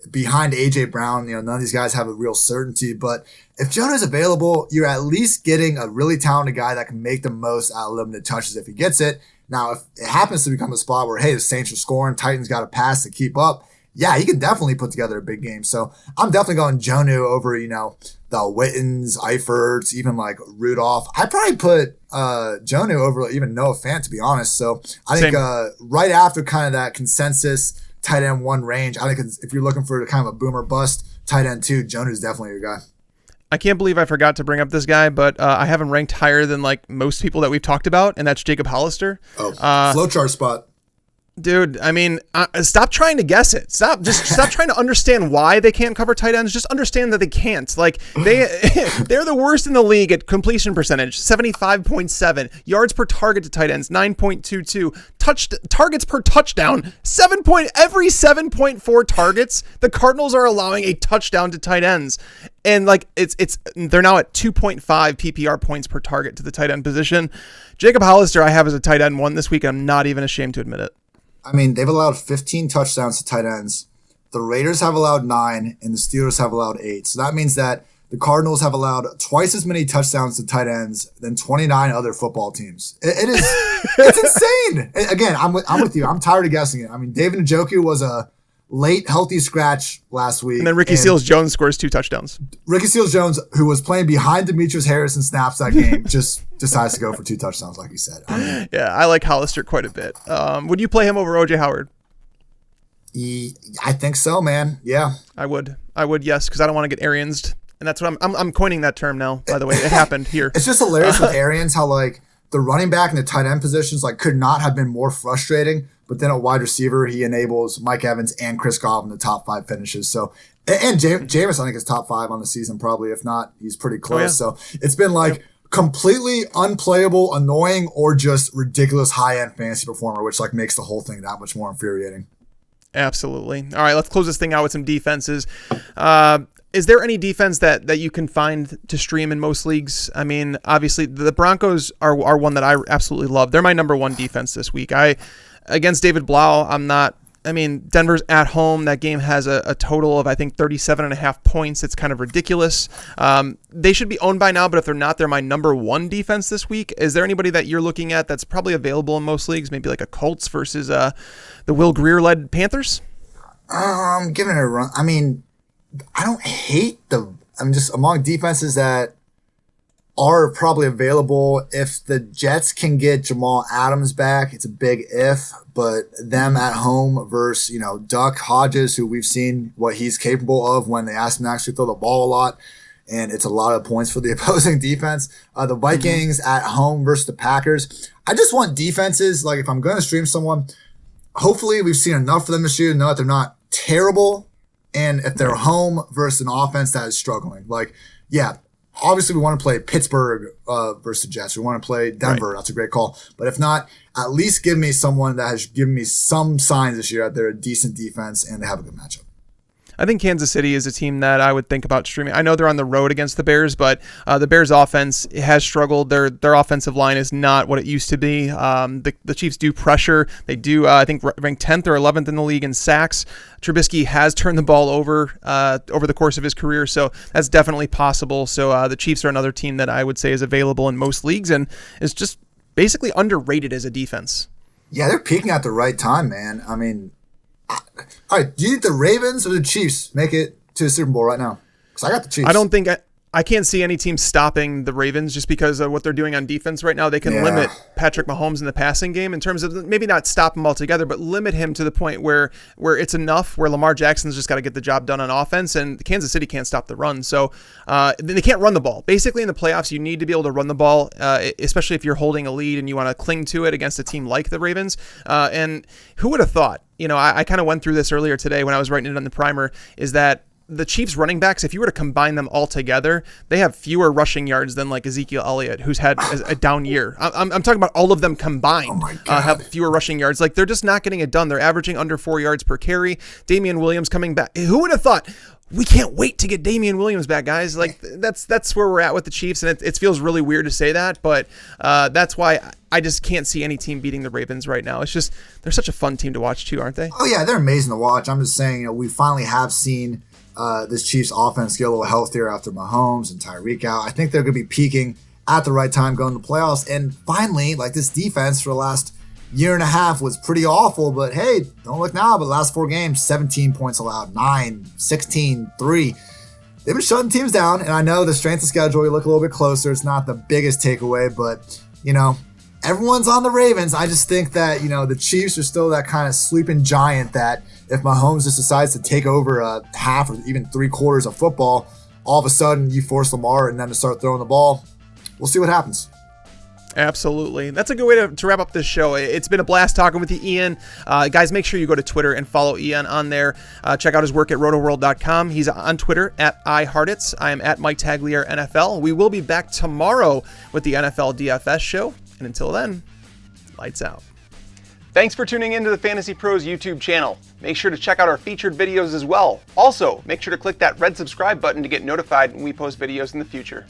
behind AJ Brown, none of these guys have a real certainty, but if Jonah's available, you're at least getting a really talented guy that can make the most out of limited touches if he gets it. Now, if it happens to become a spot where, hey, the Saints are scoring, Titans got to pass to keep up, yeah, he can definitely put together a big game. So I'm definitely going Jonnu over, the Wittens, Eiferts, even like Rudolph. I'd probably put Jonnu over even Noah Fant, to be honest. So I think right after kind of that consensus tight end 1 range, I think if you're looking for kind of a boomer bust tight end 2, Jonnu's definitely your guy. I can't believe I forgot to bring up this guy, but I have him ranked higher than like most people that we've talked about, and that's Jacob Hollister. Flowchart spot. Dude, I mean, stop trying to guess it. Stop trying to understand why they can't cover tight ends. Just understand that they can't. Like they're the worst in the league at completion percentage, 75.7, yards per target to tight ends, 9.22, targets per touchdown, every 7.4 targets. The Cardinals are allowing a touchdown to tight ends, and like they're now at 2.5 PPR points per target to the tight end position. Jacob Hollister, I have as a tight end 1 this week. I'm not even ashamed to admit it. I mean, they've allowed 15 touchdowns to tight ends. The Raiders have allowed 9, and the Steelers have allowed 8. So that means that the Cardinals have allowed twice as many touchdowns to tight ends than 29 other football teams. It's insane. Again, I'm with you. I'm tired of guessing it. I mean, David Njoku was a late healthy scratch last week. And then Ricky Seals-Jones scores 2 touchdowns. Ricky Seals-Jones, who was playing behind Demetrius Harris in snaps that game, just decides to go for 2 touchdowns, like you said. I mean, yeah, I like Hollister quite a bit. Would you play him over OJ Howard? I think so, man. Yeah. I would, yes, because I don't want to get Ariansed. And that's what I'm coining that term now, by the way. It happened here. It's just hilarious with Arians how like the running back and the tight end positions like could not have been more frustrating. But then at wide receiver, he enables Mike Evans and Chris Godwin the top 5 finishes. So, and Jameis, I think, is top 5 on the season, probably. If not, he's pretty close. So it's been like completely unplayable, annoying, or just ridiculous high-end fantasy performer, which like makes the whole thing that much more infuriating. Absolutely. All right, let's close this thing out with some defenses. Is there any defense that you can find to stream in most leagues? I mean, obviously, the Broncos are one that I absolutely love. They're my number 1 defense this week. Against David Blau, Denver's at home. That game has a total of, I think, 37.5 points. It's kind of ridiculous. They should be owned by now, but if they're not, they're my number 1 defense this week. Is there anybody that you're looking at that's probably available in most leagues? Maybe like a Colts versus the Will Grier-led Panthers? Giving it a run. I mean, I don't hate just among defenses that are probably available. If the Jets can get Jamal Adams back, it's a big if, but them at home versus, Duck Hodges, who we've seen what he's capable of when they ask him to actually throw the ball a lot, and it's a lot of points for the opposing defense. The Vikings at home versus the Packers. I just want defenses, like if I'm going to stream someone, hopefully we've seen enough for them this year to know that they're not terrible, and if they're home versus an offense that is struggling. Like, yeah, obviously, we want to play Pittsburgh versus the Jets. We want to play Denver. Right. That's a great call. But if not, at least give me someone that has given me some signs this year that they're a decent defense and they have a good matchup. I think Kansas City is a team that I would think about streaming. I know they're on the road against the Bears, but the Bears' offense has struggled. Their offensive line is not what it used to be. The Chiefs do pressure. They do, I think, rank 10th or 11th in the league in sacks. Trubisky has turned the ball over the course of his career, so that's definitely possible. So the Chiefs are another team that I would say is available in most leagues and is just basically underrated as a defense. Yeah, they're peaking at the right time, man. I mean, all right, do you think the Ravens or the Chiefs make it to the Super Bowl right now? Because I got the Chiefs. I don't think I can't see any team stopping the Ravens just because of what they're doing on defense right now. They can limit Patrick Mahomes in the passing game in terms of maybe not stop him altogether, but limit him to the point where it's enough, where Lamar Jackson's just got to get the job done on offense, and Kansas City can't stop the run. So they can't run the ball. Basically, in the playoffs, you need to be able to run the ball, especially if you're holding a lead and you want to cling to it against a team like the Ravens. And who would have thought? I kind of went through this earlier today when I was writing it on the primer, is that the Chiefs running backs, if you were to combine them all together, they have fewer rushing yards than like Ezekiel Elliott, who's had a down year. I'm talking about all of them combined have fewer rushing yards. Like, they're just not getting it done. They're averaging under 4 yards per carry. Damian Williams coming back. Who would have thought? We can't wait to get Damian Williams back, guys. Like, that's where we're at with the Chiefs, and it feels really weird to say that, but that's why I just can't see any team beating the Ravens right now. It's just, they're such a fun team to watch too, aren't they? Oh yeah, they're amazing to watch. I'm just saying, we finally have seen this Chiefs offense get a little healthier after Mahomes and Tyreek out. I think they're going to be peaking at the right time going to the playoffs. And finally, like, this defense for the last year and a half was pretty awful, but hey, don't look now, but the last 4 games, 17 points allowed, 9, 16, 3. They've been shutting teams down, and I know the strength of schedule, you look a little bit closer. It's not the biggest takeaway, but, everyone's on the Ravens. I just think that, the Chiefs are still that kind of sleeping giant that if Mahomes just decides to take over a half or even 3/4 of football, all of a sudden you force Lamar and them to start throwing the ball. We'll see what happens. Absolutely. That's a good way to wrap up this show. It's been a blast talking with you, Ian. Guys, make sure you go to Twitter and follow Ian on there. Check out his work at rotoworld.com. He's on Twitter at iHartitz. I am at Mike Tagliere NFL. We will be back tomorrow with the NFL DFS show. And until then, lights out. Thanks for tuning in to the Fantasy Pros YouTube channel. Make sure to check out our featured videos as well. Also, make sure to click that red subscribe button to get notified when we post videos in the future.